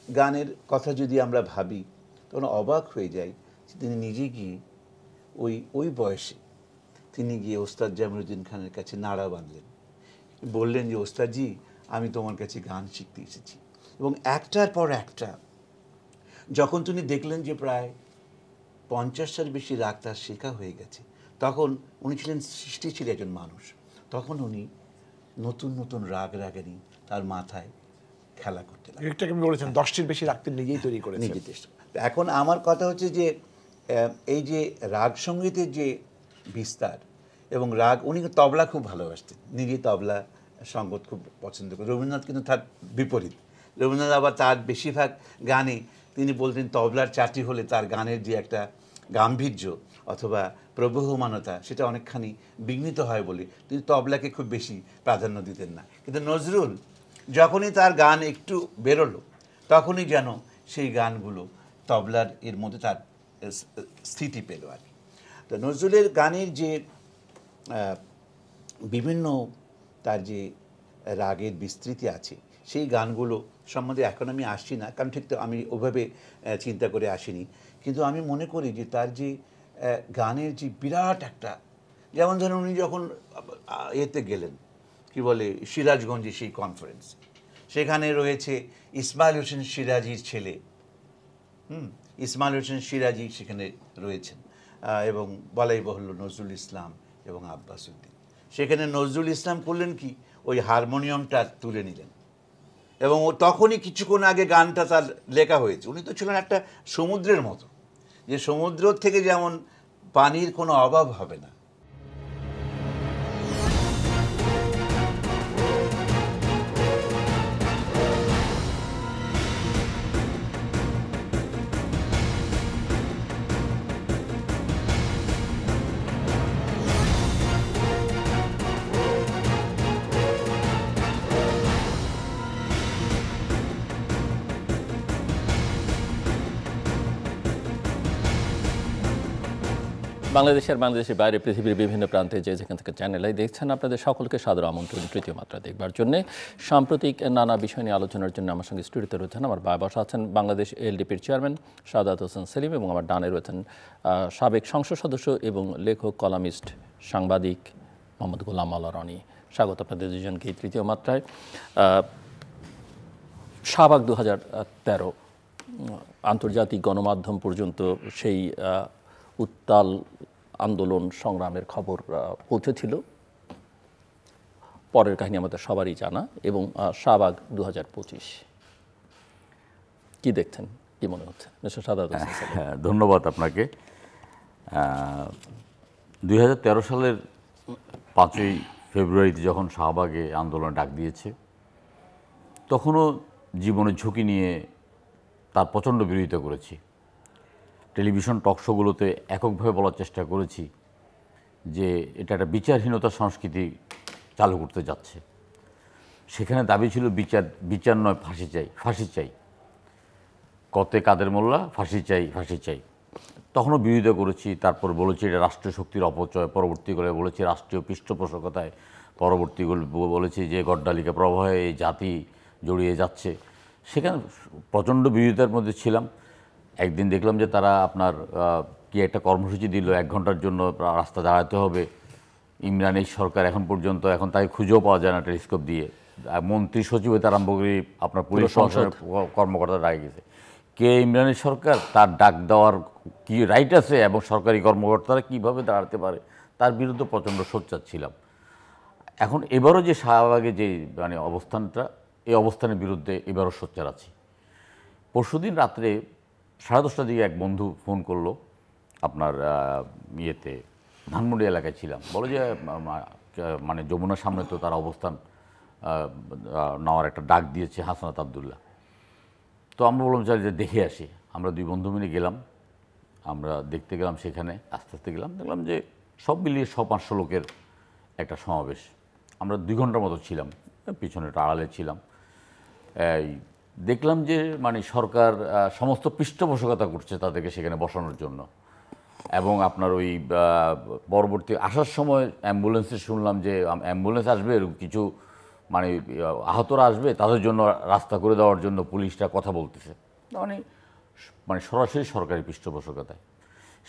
গানের কথা যদি আমরা ভাবি তখন অবাক হয়ে যাই যে তিনি নিজে গিয়ে ওই বয়সে তিনি গিয়ে ওস্তাদ জামিলউদ্দিন খানের কাছে নাড়া বাঁধলেন, বললেন যে ওস্তাদজি আমি তোমার কাছে গান শিখতে এসেছি। এবং একটার পর একটা যখন তিনি দেখলেন যে প্রায় 50টার বেশি রাগ তার শেখা হয়ে গেছে, তখন উনি ছিলেন সৃষ্টিশীল একজন মানুষ। তখন উনি নতুন নতুন রাগ রাগানি তার মাথায় খেলা করতে লাগলেন। একটাকে আপনি বলেছেন 10টির বেশি রাগ তিনি নিজেই তৈরি করেছেন। নিজে চেষ্টা। এখন আমার কথা হচ্ছে যে এই যে রাগ সঙ্গীতের যে বিস্তার এবং রাগ, উনি তবলা খুব ভালোবাসতেন, নিজে তবলা সঙ্গত খুব পছন্দ করেন। রবীন্দ্রনাথ কিন্তু তার বিপরীত। রবীন্দ্রনাথ আবার তার বেশিরভাগ গানে তিনি বলতেন তবলার চাটি হলে তার গানের যে একটা গাম্ভীর্য অথবা প্রবহমানতা সেটা অনেকখানি বিঘ্নিত হয় বলে তিনি তবলাকে খুব বেশি প্রাধান্য দিতেন না। কিন্তু নজরুল যখনই তার গান একটু বেরোলো তখনই যেন সেই গানগুলো তবলার এর মধ্যে তার স্থিতি পেল আর কি। তো নজরুলের গানের যে বিভিন্ন তার যে রাগের বিস্তৃতি আছে সেই গানগুলো সম্বন্ধে এখন আমি আসছি না, কারণ ঠিক তো আমি ওভাবে চিন্তা করে আসিনি। কিন্তু আমি মনে করি যে তার যে গানের যে বিরাট একটা, যেমন ধরুন উনি যখন এতে গেলেন কি বলে সিরাজগঞ্জে সেই কনফারেন্স, সেখানে রয়েছে ইসমাইল হোসেন সিরাজির ছেলে, ইসমাইল হোসেন সিরাজি সেখানে রয়েছেন, এবং বলাই বাহুল্য নজরুল ইসলাম এবং আব্বাস উদ্দিন। সেখানে নজরুল ইসলাম করলেন কি ওই হারমোনিয়ামটা তুলে নিলেন এবং ও তখনই কিছুক্ষণ আগে গানটা তার লেখা হয়েছে। উনি তো ছিলেন একটা সমুদ্রের মতো, যে সমুদ্র থেকে যেমন পানির কোনো অভাব হবে না, বাংলাদেশের বাইরে পৃথিবীর বিভিন্ন প্রান্তে যে যেখান থেকে চ্যানেলে দেখছেন আপনাদের সকলকে সাদর আমন্ত্রণ তৃতীয় মাত্রা দেখবার জন্য। সাম্প্রতিক নানা বিষয় নিয়ে আলোচনার জন্য আমার সঙ্গে স্টুডিওতে রয়েছেন আমার বাবা বসা আছেন বাংলাদেশ এলডিপির চেয়ারম্যান সাদাত হোসেন সেলিম, এবং আমার ডানে রয়েছেন সাবেক সংসদ সদস্য এবং লেখক কলামিস্ট সাংবাদিক মোহাম্মদ গোলাম মাওলা রনি। স্বাগত আপনাদের দুজনকে এই তৃতীয় মাত্রায়। শাহবাগ 2013 আন্তর্জাতিক গণমাধ্যম পর্যন্ত সেই উত্তাল আন্দোলন সংগ্রামের খবর পৌঁছেছিল, পরের কাহিনী আমাদের সবারই জানা। এবং শাহবাগ 2025 কি দেখছেন, কি মনে হচ্ছে? ধন্যবাদ আপনাকে। 2013 সালের 5ই ফেব্রুয়ারিতে যখন শাহবাগে আন্দোলন ডাক দিয়েছে, তখনও জীবনের ঝুঁকি নিয়ে তার প্রচণ্ড বিরোধিতা করেছি। টেলিভিশন টকশোগুলোতে এককভাবে বলার চেষ্টা করেছি যে এটা একটা বিচারহীনতার সংস্কৃতি চালু করতে যাচ্ছে। সেখানে দাবি ছিল বিচার নয়, ফাঁসি চাই। কতে কাদের মোল্লা, ফাঁসি চাই। তখনও বিরোধিতা করেছি। তারপর বলেছি এটা রাষ্ট্রীয় শক্তির অপচয়, পরবর্তীকালে বলেছি রাষ্ট্রীয় পৃষ্ঠপোষকতায়, পরবর্তীকালে বলেছি যে গড্ডালিকা প্রবাহে এই জাতি জড়িয়ে যাচ্ছে। সেখানে প্রচণ্ড বিরোধিতার মধ্যে ছিলাম। একদিন দেখলাম যে তারা আপনার কি একটা কর্মসূচি দিল, 1 ঘন্টার জন্য রাস্তা দাঁড়াতে হবে। ইমরানের সরকার এখন পর্যন্ত তাকে খুঁজেও পাওয়া যায় না টেলিস্কোপ দিয়ে। মন্ত্রী সচিব হতে আরম্ভ করে আপনার পুলিশ কর্মকর্তা ডাক গেছে। কে ইমরানের সরকার, তার ডাক দেওয়ার কি রাইট আছে এবং সরকারি কর্মকর্তারা কীভাবে দাঁড়াতে পারে, তার বিরুদ্ধে প্রচণ্ড সোচ্চার ছিলাম। এখন এবারও যে শাহবাগে যে অবস্থানটা, এই অবস্থানের বিরুদ্ধে এবারও সোচ্চার আছি। পরশুদিন রাত্রে 10:30টার দিকে এক বন্ধু ফোন করলো, আপনার ধানমন্ডি এলাকায় ছিলাম, বলে যে যমুনার সামনে তো তারা অবস্থান নেওয়ার একটা ডাক দিয়েছে হাসনাত আবদুল্লাহ। তো আমরা বললাম যে দেখে আসি। আমরা 2 বন্ধু মিলে গেলাম, আমরা দেখতে গেলাম। সেখানে আস্তে আস্তে গেলাম, দেখলাম যে সব মিলিয়ে 100-500 লোকের একটা সমাবেশ। আমরা 2 ঘন্টার মতো ছিলাম, পিছনে একটা আড়ালে ছিলাম। দেখলাম যে সরকার সমস্ত পৃষ্ঠপোষকতা করছে তাদেরকে সেখানে বসানোর জন্য। এবং আপনার ওই পরবর্তী আসার সময় অ্যাম্বুলেন্সে শুনলাম যে অ্যাম্বুলেন্স আসবে, কিছু মানে আহতরা আসবে তাদের জন্য রাস্তা করে দেওয়ার জন্য পুলিশরা কথা বলতেছে, মানে মানে সরাসরি সরকারি পৃষ্ঠপোষকতায়।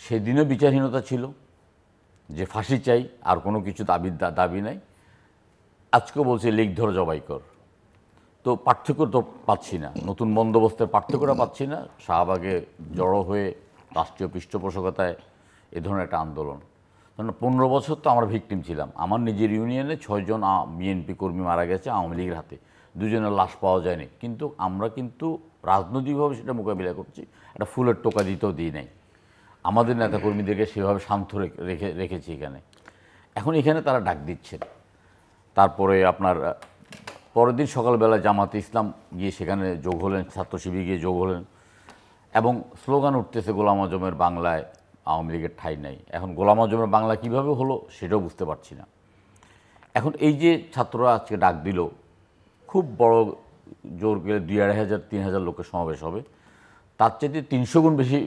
সেদিনও বিচারহীনতা ছিল, যে ফাঁসি চাই, আর কোনো কিছু দাবি নাই। আজকেও বলছে লিক ধরে জবাই কর। তো পার্থক্য তো পাচ্ছি না, নতুন বন্দোবস্তের পার্থক্যটা পাচ্ছি না। শাহবাগে জড়ো হয়ে রাষ্ট্রীয় পৃষ্ঠপোষকতায় এ ধরনের একটা আন্দোলন, কারণ 15 বছর তো আমরা ভিকটিম ছিলাম। আমার নিজের ইউনিয়নে 6 জন বিএনপি কর্মী মারা গেছে আওয়ামী লীগের হাতে, 2 জনের লাশ পাওয়া যায়নি। কিন্তু আমরা কিন্তু রাজনৈতিকভাবে সেটা মোকাবিলা করছি, একটা ফুলের টোকা দিতেও দিই নাই। আমাদের নেতাকর্মীদেরকে সেভাবে শান্ত রেখেছি এখানে। এখন এখানে তারা ডাক দিচ্ছেন। তারপরে আপনার পরের দিন সকালবেলা জামাতে ইসলাম গিয়ে সেখানে যোগ হলেন, ছাত্র শিবির গিয়ে যোগ হলেন, এবং স্লোগান উঠতেছে গোলাম আজমের বাংলায় আওয়ামী লীগের ঠাঁই নাই। এখন গোলাম আজমের বাংলা কীভাবে হলো সেটাও বুঝতে পারছি না। এখন এই যে ছাত্ররা আজকে ডাক দিল, খুব বড় জোর গেলে 2,500-3,000 লোকের সমাবেশ হবে। তার চাইতে 300 গুণ বেশি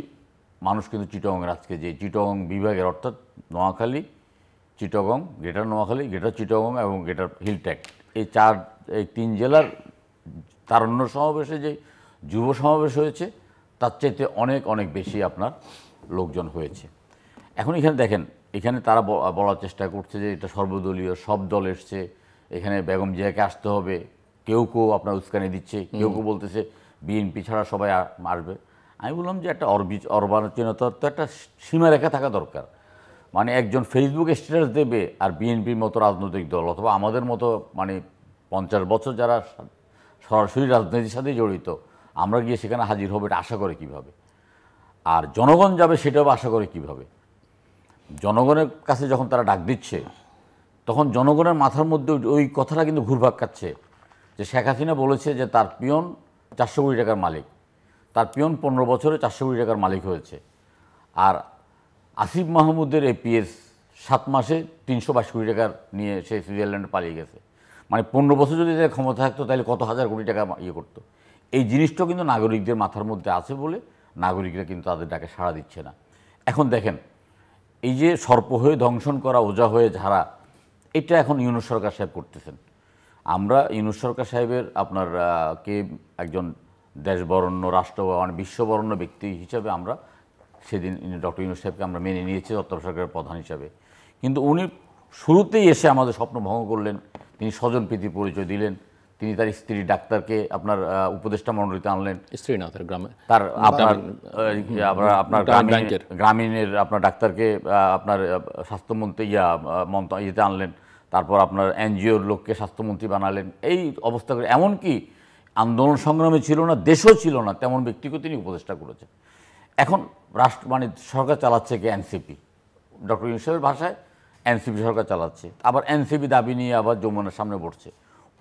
মানুষ কিন্তু চিটাগংয়ের, আজকে যে চিটাগং বিভাগের, অর্থাৎ নোয়াখালী, চিটাগং, গ্রেটার নোয়াখালী, গ্রেটার চিটাগং এবং গ্রেটার হিলট্যাক, এই 3 জেলার তারুণ্য সমাবেশে যে যুব সমাবেশ হয়েছে তার চাইতে অনেক অনেক বেশি আপনার লোকজন হয়েছে। এখন এখানে দেখেন, এখানে তারা বলার চেষ্টা করছে যে এটা সর্বদলীয়, সব দল এসছে, এখানে বেগম জিয়াকে আসতে হবে। কেউ কেউ আপনার উস্কানি দিচ্ছে, কেউ কেউ বলতেছে বিএনপি ছাড়া সবাই আসবে। আমি বললাম যে একটা অর্বাচীনতার তো একটা সীমারেখা থাকা দরকার। মানে একজন ফেসবুক স্ট্যাটাস দেবে আর বিএনপির মতো রাজনৈতিক দল অথবা আমাদের মতো মানে 50 বছর যারা সরাসরি রাজনীতির সাথে জড়িত, আমরা গিয়ে সেখানে হাজির হবো, এটা আশা করে কিভাবে? আর জনগণ যাবে সেটাও আশা করে কিভাবে? জনগণের কাছে যখন তারা ডাক দিচ্ছে, তখন জনগণের মাথার মধ্যে ওই কথাটা কিন্তু ঘুরপাক খাচ্ছে যে শেখ হাসিনা বলেছে যে তার পিয়ন 400 কোটি টাকার মালিক, তার পিয়ন 15 বছরে 400 কোটি টাকার মালিক হয়েছে। আর আসিফ মাহমুদের এপিএস 7 মাসে 322 কোটি টাকার নিয়ে সে সুইজারল্যান্ডে পালিয়ে গেছে। মানে 15 বছর যদি ক্ষমতা থাকতো তাহলে কত হাজার কোটি টাকা ইয়ে করতো। এই জিনিসটাও কিন্তু নাগরিকদের মাথার মধ্যে আছে বলে নাগরিকরা কিন্তু তাদের ডাকে সাড়া দিচ্ছে না। এখন দেখেন, এই যে সর্প হয়ে দংশন করা, ওজা হয়ে ঝাড়া, এটা এখন ইউনূস সরকার সাহেব করতেছেন। আমরা ইউনূস সরকার সাহেবের আপনার কে একজন দেশবরণ্য, রাষ্ট্র মানে বিশ্ববরণ্য ব্যক্তি হিসাবে আমরা সেদিন ডক্টর ইউনূস সাহেবকে আমরা মেনে নিয়েছি তত্ত্বাবধায়ক সরকারের প্রধান হিসাবে। কিন্তু উনি শুরুতেই এসে আমাদের স্বপ্ন ভঙ্গ করলেন। তিনি স্বজনপ্রীতির পরিচয় দিলেন। তিনি তার স্ত্রী ডাক্তারকে আপনার উপদেষ্টা মণ্ডলীতে আনলেন। স্ত্রী না, তার গ্রামে, তার আপনার গ্রামীণের আপনার ডাক্তারকে আপনার স্বাস্থ্যমন্ত্রী ইয়েতে আনলেন। তারপর আপনার এনজিওর লোককে স্বাস্থ্যমন্ত্রী বানালেন। এই অবস্থা করে, এমনকি আন্দোলন সংগ্রামে ছিল না, দেশও ছিল না তেমন ব্যক্তিকেও তিনি উপদেষ্টা করেছেন। এখন মানে সরকার চালাচ্ছে কি এনসিপি, ডক্টর ইউনূস সাহেবের ভাষায় এনসিপি সরকার চালাচ্ছে। আবার এনসিপি দাবি নিয়ে আবার যমুনার সামনে বসছে।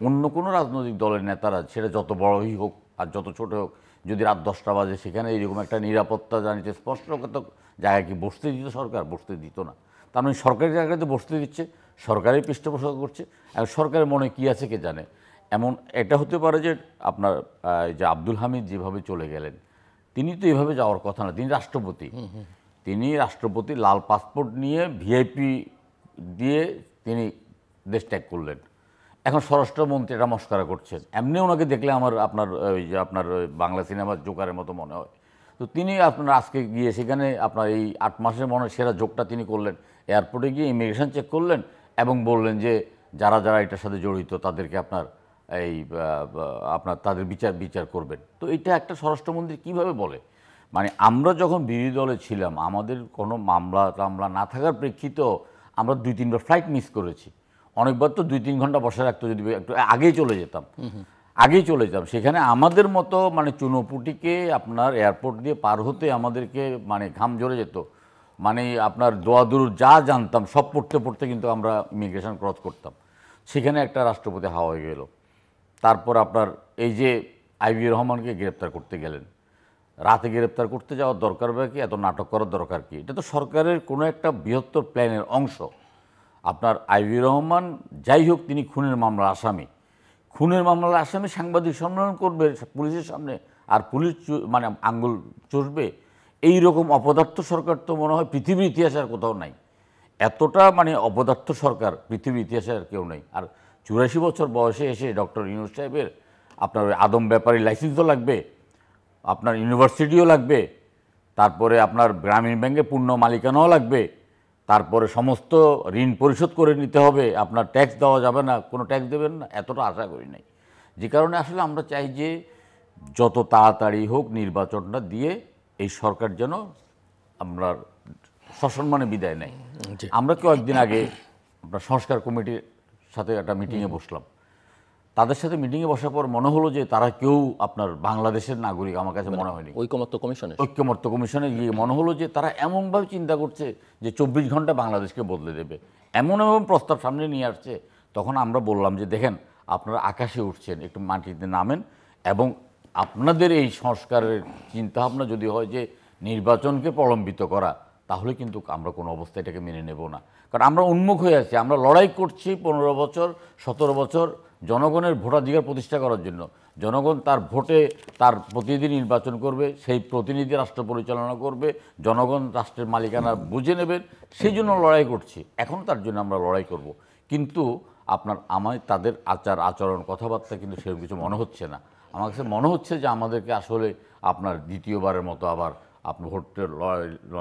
অন্য কোনো রাজনৈতিক দলের নেতারা, সেটা যত বড়ই হোক আর যত ছোট হোক, যদি রাত 10টা বাজে সেখানে এরকম একটা নিরাপত্তা জানিতে স্পষ্টগত জায়গায় কি বসতে দিত সরকার? বসতে দিত না। তার মানে সরকারি জায়গাতে বসতে দিচ্ছে, সরকারের পৃষ্ঠপোষকতা করছে। এখন সরকারের মনে কী আছে কে জানে। এমন এটা হতে পারে যে আপনার যে আব্দুল হামিদ যেভাবে চলে গেলেন, তিনি তো এভাবে যাওয়ার কথা না। তিনি রাষ্ট্রপতি, তিনি রাষ্ট্রপতি লাল পাসপোর্ট নিয়ে ভিআইপি দিয়ে তিনি দেশ ত্যাগ করলেন। এখন স্বরাষ্ট্রমন্ত্রী এটা মস্করা করছেন। এমনি ওনাকে দেখলে আমার আপনার বাংলা সিনেমার জোকারের মতো মনে হয়। তো তিনি আপনার আজকে গিয়ে সেখানে আপনার এই 8 মাসের মনে সেরা যোগটা তিনি করলেন। এয়ারপোর্টে গিয়ে ইমিগ্রেশন চেক করলেন এবং বললেন যে যারা যারা এটার সাথে জড়িত তাদেরকে আপনার তাদের বিচার করবেন। তো এটা একটা স্বরাষ্ট্রমন্ত্রী কীভাবে বলে? মানে আমরা যখন বিরোধী দলে ছিলাম, আমাদের কোনো মামলা টামলা না থাকার প্রেক্ষিতেও আমরা 2-3বার ফ্লাইট মিস করেছি। অনেকবার তো 2-3 ঘন্টা বসে রাখতো, যদি একটু আগেই চলে যেতাম। সেখানে আমাদের মতো মানে চুনোপুটিকে আপনার এয়ারপোর্ট দিয়ে পার হতে আমাদেরকে মানে ঘাম ঝরে যেত। মানে আপনার দোয়াদুর যা জানতাম সব পড়তে কিন্তু আমরা ইমিগ্রেশন ক্রস করতাম। সেখানে একটা রাষ্ট্রপতি হাওয়া হয়ে গেল। তারপর আপনার এই যে আইবি রহমানকে গ্রেপ্তার করতে গেলেন, রাতে গ্রেপ্তার করতে যাওয়ার দরকার বা কি, এত নাটক করার দরকার কি? এটা তো সরকারের কোনো একটা বৃহত্তর প্ল্যানের অংশ। আপনার আইবি রহমান যাই হোক, তিনি খুনের মামলার আসামি। খুনের মামলার আসামি সাংবাদিক সম্মেলন করবে পুলিশের সামনে, আর পুলিশ মানে আঙ্গুল চষবে। এই রকম অপদার্থ সরকার তো মনে হয় পৃথিবীর ইতিহাসে আর কোথাও নাই। এতটা মানে অপদার্থ সরকার পৃথিবীর ইতিহাসে আর কেউ নেই। আর 84 বছর বয়সে এসে ডক্টর ইউনূস সাহেবের আপনার ওই আদম ব্যাপারী লাইসেন্সও লাগবে, আপনার ইউনিভার্সিটিও লাগবে, তারপরে আপনার গ্রামীণ ব্যাংকে পূর্ণ মালিকানাও লাগবে, তারপরে সমস্ত ঋণ পরিশোধ করে নিতে হবে, আপনার ট্যাক্স দেওয়া যাবে না, কোনো ট্যাক্স দেবেন না, এতটা আশা করি নাই। যে কারণে আসলে আমরা চাই যে যত তাড়াতাড়ি হোক নির্বাচনটা দিয়ে এই সরকার যেন আমরা সসম্মানে বিদায় নেয়। আমরা কয়েকদিন আগে আপনার সংস্কার কমিটির সাথে একটা মিটিংয়ে বসলাম। তাদের সাথে মিটিংয়ে বসার পর মনে হলো যে তারা কেউ আপনার বাংলাদেশের নাগরিক আমার কাছে মনে হয়নি। ঐক্যমত্য কমিশনে গিয়ে মনে হলো যে তারা এমনভাবে চিন্তা করছে যে 24 ঘন্টা বাংলাদেশকে বদলে দেবে, এমন এমন প্রস্তাব সামনে নিয়ে আসছে। তখন আমরা বললাম যে দেখেন, আপনারা আকাশে উঠছেন, একটু মাটিতে নামেন, এবং আপনাদের এই সংস্কারের চিন্তাভাবনা যদি হয় যে নির্বাচনকে প্রলম্বিত করা, তাহলে কিন্তু আমরা কোনো অবস্থায় এটাকে মেনে নেব না। কারণ আমরা উন্মুখ হয়ে আছি, আমরা লড়াই করছি 15 বছর 17 বছর জনগণের ভোটাধিকার প্রতিষ্ঠা করার জন্য। জনগণ তার ভোটে তার প্রতিনিধি নির্বাচন করবে, সেই প্রতিনিধি রাষ্ট্র পরিচালনা করবে, জনগণ রাষ্ট্রের মালিকানা বুঝে নেবেন, সেই জন্য লড়াই করছি। এখন তার জন্য আমরা লড়াই করব। কিন্তু আমায় তাদের আচরণ কথাবার্তা কিন্তু সেরকম কিছু মনে হচ্ছে না। আমার কাছে মনে হচ্ছে যে আমাদেরকে আসলে আপনার দ্বিতীয়বারের মতো আবার আপনার ভোটের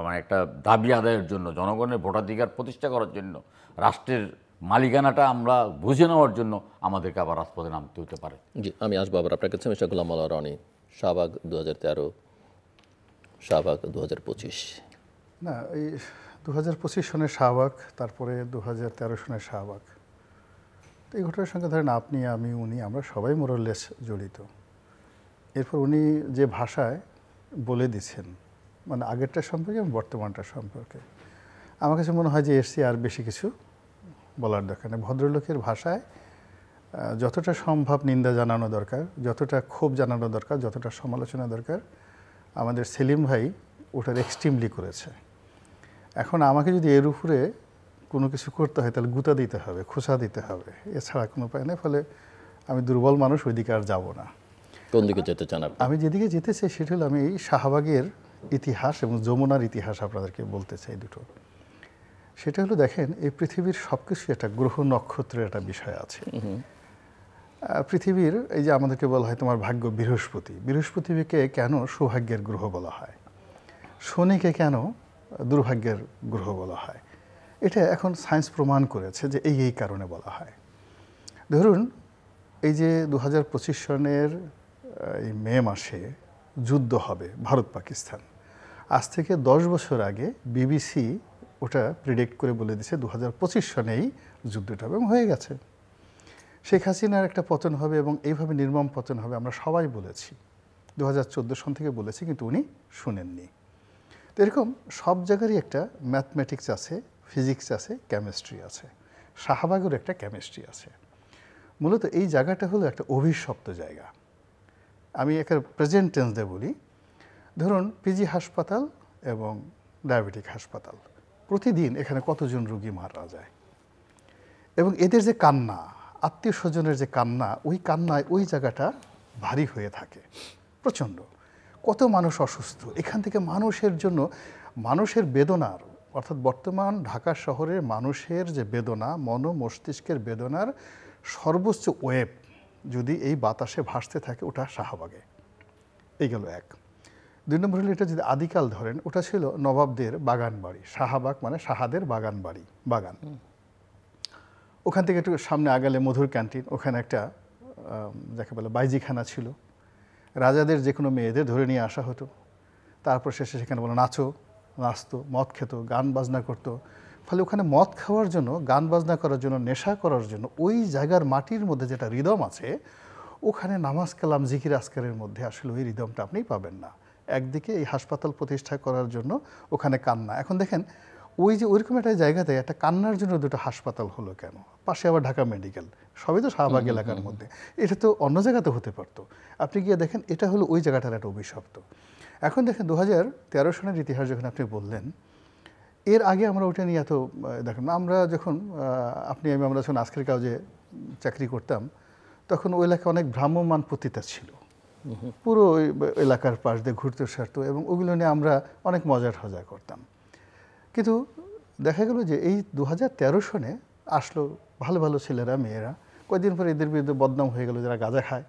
মানে একটা দাবি আদায়ের জন্য, জনগণের ভোটাধিকার প্রতিষ্ঠা করার জন্য, রাষ্ট্রের মালিকানাটা আমরা বুঝে নেওয়ার জন্য আমাদেরকে আবার রাজপথে নামতে হতে পারে। জি, আমি আসবো আবার আপনার কাছে। মিস্টার গোলাম মাওলা রনি, শাহবাগ 2013, শাহবাগ 2025। না, এই 2025 সনের শাহবাগ, তারপরে 2013 সনের শাহবাগ, তো এই ঘটনার সঙ্গে ধরেন আপনি, আমি, উনি, আমরা সবাই মোরলেস জড়িত। এরপর উনি যে ভাষায় বলে দিচ্ছেন, মানে আগেরটা সম্পর্কে এবং বর্তমানটা সম্পর্কে, আমার কাছে মনে হয় যে এর চেয়ে আর বেশি কিছু বলার দরকার নেই। ভদ্রলোকের ভাষায় যতটা সম্ভব নিন্দা জানানো দরকার, যতটা ক্ষোভ জানানো দরকার, যতটা সমালোচনা দরকার, আমাদের সেলিম ভাই ওটার এক্সট্রিমলি করেছে। এখন আমাকে যদি এর উপরে কোনো কিছু করতে হয় তাহলে গুঁতা দিতে হবে, খোঁচা দিতে হবে, এছাড়া কোনো উপায় নেই। ফলে আমি দুর্বল মানুষ, ওইদিকে আর যাবো না। কোন দিকে যেতে চান আপনি? আমি যেদিকে যেতে চাই সেটা হলো আমি এই শাহবাগের ইতিহাস এবং যমুনার ইতিহাস আপনাদেরকে বলতে চাই দুটো। সেটা হলো দেখেন, এই পৃথিবীর সব কিছু একটা গ্রহ নক্ষত্রের একটা বিষয় আছে। পৃথিবীর এই যে আমাদেরকে বলা হয় তোমার ভাগ্য বৃহস্পতি, বৃহস্পতিকে কেন সৌভাগ্যের গ্রহ বলা হয়, শনিকে কেন দুর্ভাগ্যের গ্রহ বলা হয়, এটা এখন সায়েন্স প্রমাণ করেছে যে এই কারণে বলা হয়। ধরুন এই যে 2025 সনের এই মে মাসে যুদ্ধ হবে ভারত পাকিস্তান, আজ থেকে 10 বছর আগে বিবিসি ওটা প্রিডিক্ট করে বলে দিয়েছে 2025 সনেই যুদ্ধটা হবে, এবং হয়ে গেছে। শেখ হাসিনার একটা পতন হবে এবং এইভাবে নির্মম পতন হবে আমরা সবাই বলেছি, 2014 সন থেকে বলেছি, কিন্তু উনি শুনেননি। তো এরকম সব জায়গারই একটা ম্যাথমেটিক্স আছে, ফিজিক্স আছে, কেমিস্ট্রি আছে। শাহবাগের একটা কেমিস্ট্রি আছে। মূলত এই জায়গাটা হলো একটা অভিশপ্ত জায়গা। আমি একটা প্রেজেন্ট টেন্স দিয়ে বলি, ধরুন পিজি হাসপাতাল এবং ডায়াবেটিক হাসপাতাল, প্রতিদিন এখানে কতজন রোগী মারা যায়, এবং এদের যে কান্না, আত্মীয় স্বজনের যে কান্না, ওই কান্নায় ওই জায়গাটা ভারী হয়ে থাকে প্রচণ্ড। কত মানুষ অসুস্থ, এখান থেকে মানুষের জন্য মানুষের বেদনার, অর্থাৎ বর্তমান ঢাকা শহরের মানুষের যে বেদনা, মস্তিষ্কের বেদনার সর্বোচ্চ ওয়েব যদি এই বাতাসে ভাসতে থাকে, ওটা শাহবাগে। এই গেল এক। 2 নম্বর হলো, এটা যদি আদিকাল ধরেন, ওটা ছিল নবাবদের বাগান বাড়ি। শাহবাগ মানে শাহাদের বাগান বাড়ি, বাগান। ওখান থেকে একটু সামনে আগালে মধুর ক্যান্টিন, ওখানে একটা যাকে বলে বাইজিখানা ছিল। রাজাদের যে কোনো মেয়েদের ধরে নিয়ে আসা হতো, তারপর শেষে সেখানে বলে নাচতো, মদ খেত, গান বাজনা করতো। ফলে ওখানে মদ খাওয়ার জন্য, গান বাজনা করার জন্য, নেশা করার জন্য ওই জায়গার মাটির মধ্যে যেটা রিদম আছে, ওখানে নামাজ কালাম জিকির আজকারের মধ্যে আসলে ওই রিদমটা আপনি পাবেন না। একদিকে এই হাসপাতাল প্রতিষ্ঠা করার জন্য ওখানে কান্না। এখন দেখেন ওই যে ওইরকম একটা জায়গাতে একটা কান্নার জন্য 2টা হাসপাতাল হলো কেন? পাশে আবার ঢাকা মেডিকেল, সবই তো শাহবাগ এলাকার মধ্যে। এটা তো অন্য জায়গাতে হতে পারতো। আপনি গিয়ে দেখেন, এটা হলো ওই জায়গাটার একটা অভিশপ্ত। এখন দেখেন 2013 সনের ইতিহাস যখন আপনি বললেন, এর আগে আমরা ওটা নিয়ে এত দেখেন, আমরা যখন আমরা যখন আজকের কাজে চাকরি করতাম, তখন ওই এলাকায় অনেক ভ্রাম্যমান পতিতা ছিল, পুরো ওই এলাকার পাশ দিয়ে ঘুরতে সারতো, এবং ওগুলো নিয়ে আমরা অনেক মজা করতাম। কিন্তু দেখা গেল যে এই 2013 সনে আসলো ভালো ভালো ছেলেরা মেয়েরা, কয়েকদিন পরে এদের বিরুদ্ধে বদনাম হয়ে গেল যারা গাঁজা খায়।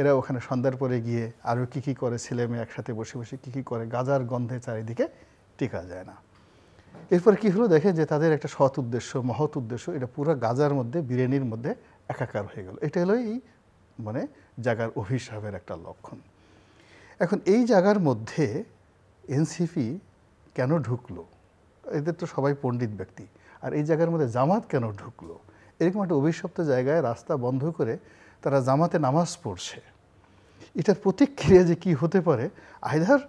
এরা ওখানে সন্ধ্যার পরে গিয়ে আরও কী করে, ছেলে মেয়ে একসাথে বসে বসে কী করে, গাঁজার গন্ধে চারিদিকে টিকা যায় না। এরপর কী হলো, দেখে যে তাদের একটা সৎ উদ্দেশ্য, মহৎ উদ্দেশ্য, এটা পুরো গাঁজার মধ্যে, বিরিয়ানির মধ্যে একাকার হয়ে গেল। এটা হলো এই মানে জায়গার অভিশাপের একটা লক্ষণ। এখন এই জায়গার মধ্যে এনসিপি কেন ঢুকলো? এদের তো সবাই পণ্ডিত ব্যক্তি, আর এই জায়গার মধ্যে জামাত কেন ঢুকলো? এরকম একটা অভিশপ্ত জায়গায় রাস্তা বন্ধ করে তারা জামাতে নামাজ পড়ছে। এটার প্রতিক্রিয়া যে কি হতে পারে, আইদার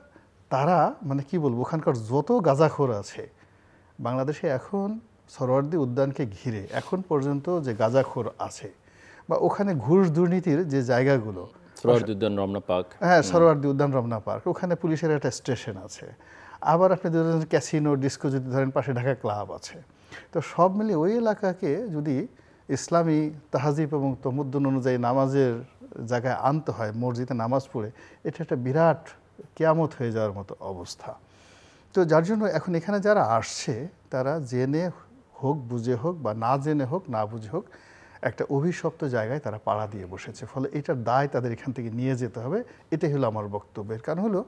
তারা মানে কি বলবো, ওখানকার যত গাঁজাখোর আছে বাংলাদেশে এখন সরোয়ার্দী উদ্যানকে ঘিরে এখন পর্যন্ত যে গাঁজাখোর আছে, বা ওখানে ঘুষ দুর্নীতির যে জায়গাগুলো, সরোয়ার্দী উদ্যান, রমনা পার্ক, হ্যাঁ সরোয়ার্দী উদ্যান, রমনা পার্ক, ওখানে পুলিশের একটা স্টেশন আছে। আবার আপনি ধরেন ক্যাসিনো, ডিস্কো যদি ধরেন, পাশে ঢাকা ক্লাব আছে। তো সব মিলিয়ে ওই এলাকাকে যদি ইসলামী তাহাজিব এবং তমুদ্দুন অনুযায়ী নামাজের জায়গায় আনতে হয়, মসজিদে নামাজ পড়ে, এটা একটা বিরাট কিয়ামত হয়ে যাওয়ার মতো অবস্থা। তো যার জন্য এখন এখানে যারা আসছে তারা জেনে হোক, বুঝে হোক, বা না জেনে হোক, না বুঝে হোক, একটা অভিশপ্ত জায়গায় তারা পাড়া দিয়ে বসেছে। ফলে এটার দায় তাদের এখান থেকে নিয়ে যেতে হবে। এটাই হলো আমার বক্তব্যের কারণ। হলো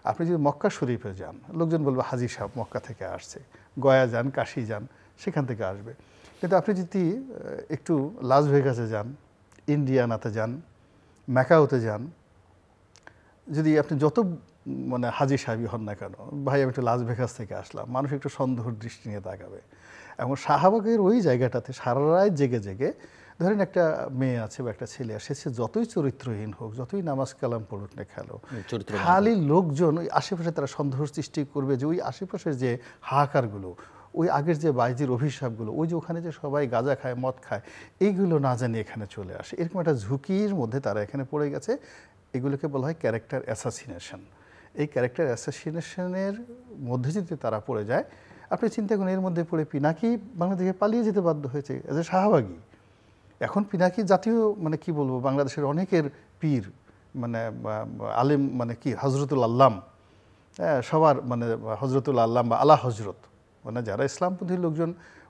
আপনি যদি মক্কা শরীফে যান, লোকজন বলবে হাজি সাহেব মক্কা থেকে আসছে, গয়া যান, কাশি যান, সেখান থেকে আসবে। কিন্তু আপনি যদি একটু লাস ভেগাসে যান, ইন্ডিয়ানাতে যান, ম্যাকাওতে যান, যদি আপনি যত মানে হাজি সাহেবই হন না কেন, ভাই আমি একটু লাস ভেগাস থেকে আসলাম, মানুষ একটু সন্দেহর দৃষ্টি নিয়ে তাকাবে। এবং শাহবাগের ওই জায়গাটাতে সারা রাত জেগে জেগে, ধরেন একটা মেয়ে আছে বা একটা ছেলে আসে, সে যতই চরিত্রহীন হোক, যতই নামাজ কালাম পড়ুক না খেলো, খালি লোকজন ওই আশেপাশে তারা সন্দেহ সৃষ্টি করবে যে ওই আশেপাশের যে হাহাকারগুলো, ওই আগের যে বাইজির অভিশাপগুলো, ওই যে ওখানে যে সবাই গাঁজা খায়, মদ খায়, এইগুলো না জানি এখানে চলে আসে। এরকম একটা ঝুঁকির মধ্যে তারা এখানে পড়ে গেছে। এগুলোকে বলা হয় ক্যারেক্টার অ্যাসাসিনেশন। এই ক্যারেক্টার অ্যাসাসিনেশনের মধ্যে যদি তারা পড়ে যায়, আপনি চিন্তা করেন, এর মধ্যে পড়ে পিনাকি বাংলাদেশে পালিয়ে যেতে বাধ্য হয়েছে এজ এ শাহবাগী। এখন পিনাকি জাতীয় মানে কি বলবো, বাংলাদেশের অনেকের পীর, মানে আলেম, মানে কি হজরতুল আল্লাম, সবার মানে হজরতুল আল্লাম বা আলা হজরত, মানে যারা ইসলামপন্থী লোকজন,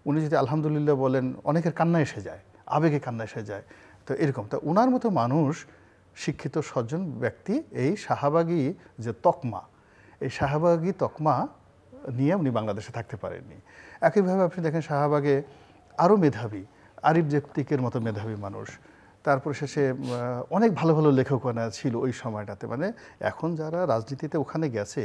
উনি যদি আলহামদুলিল্লাহ বলেন, অনেকের কান্না এসে যায়, আবেগে কান্না এসে যায়। তো এরকম, তো ওনার মতো মানুষ, শিক্ষিত সজ্জন ব্যক্তি, এই শাহবাগী যে তকমা, এই শাহবাগী তকমা নিয়ে উনি বাংলাদেশে থাকতে পারেননি। একইভাবে আপনি দেখেন শাহবাগে আরও মেধাবী, আরিফ জেপ্তিকের মতো মেধাবী মানুষ, তারপরে শেষে অনেক ভালো ভালো লেখকনা ছিল ওই সময়টাতে। মানে এখন যারা রাজনীতিতে ওখানে গেছে,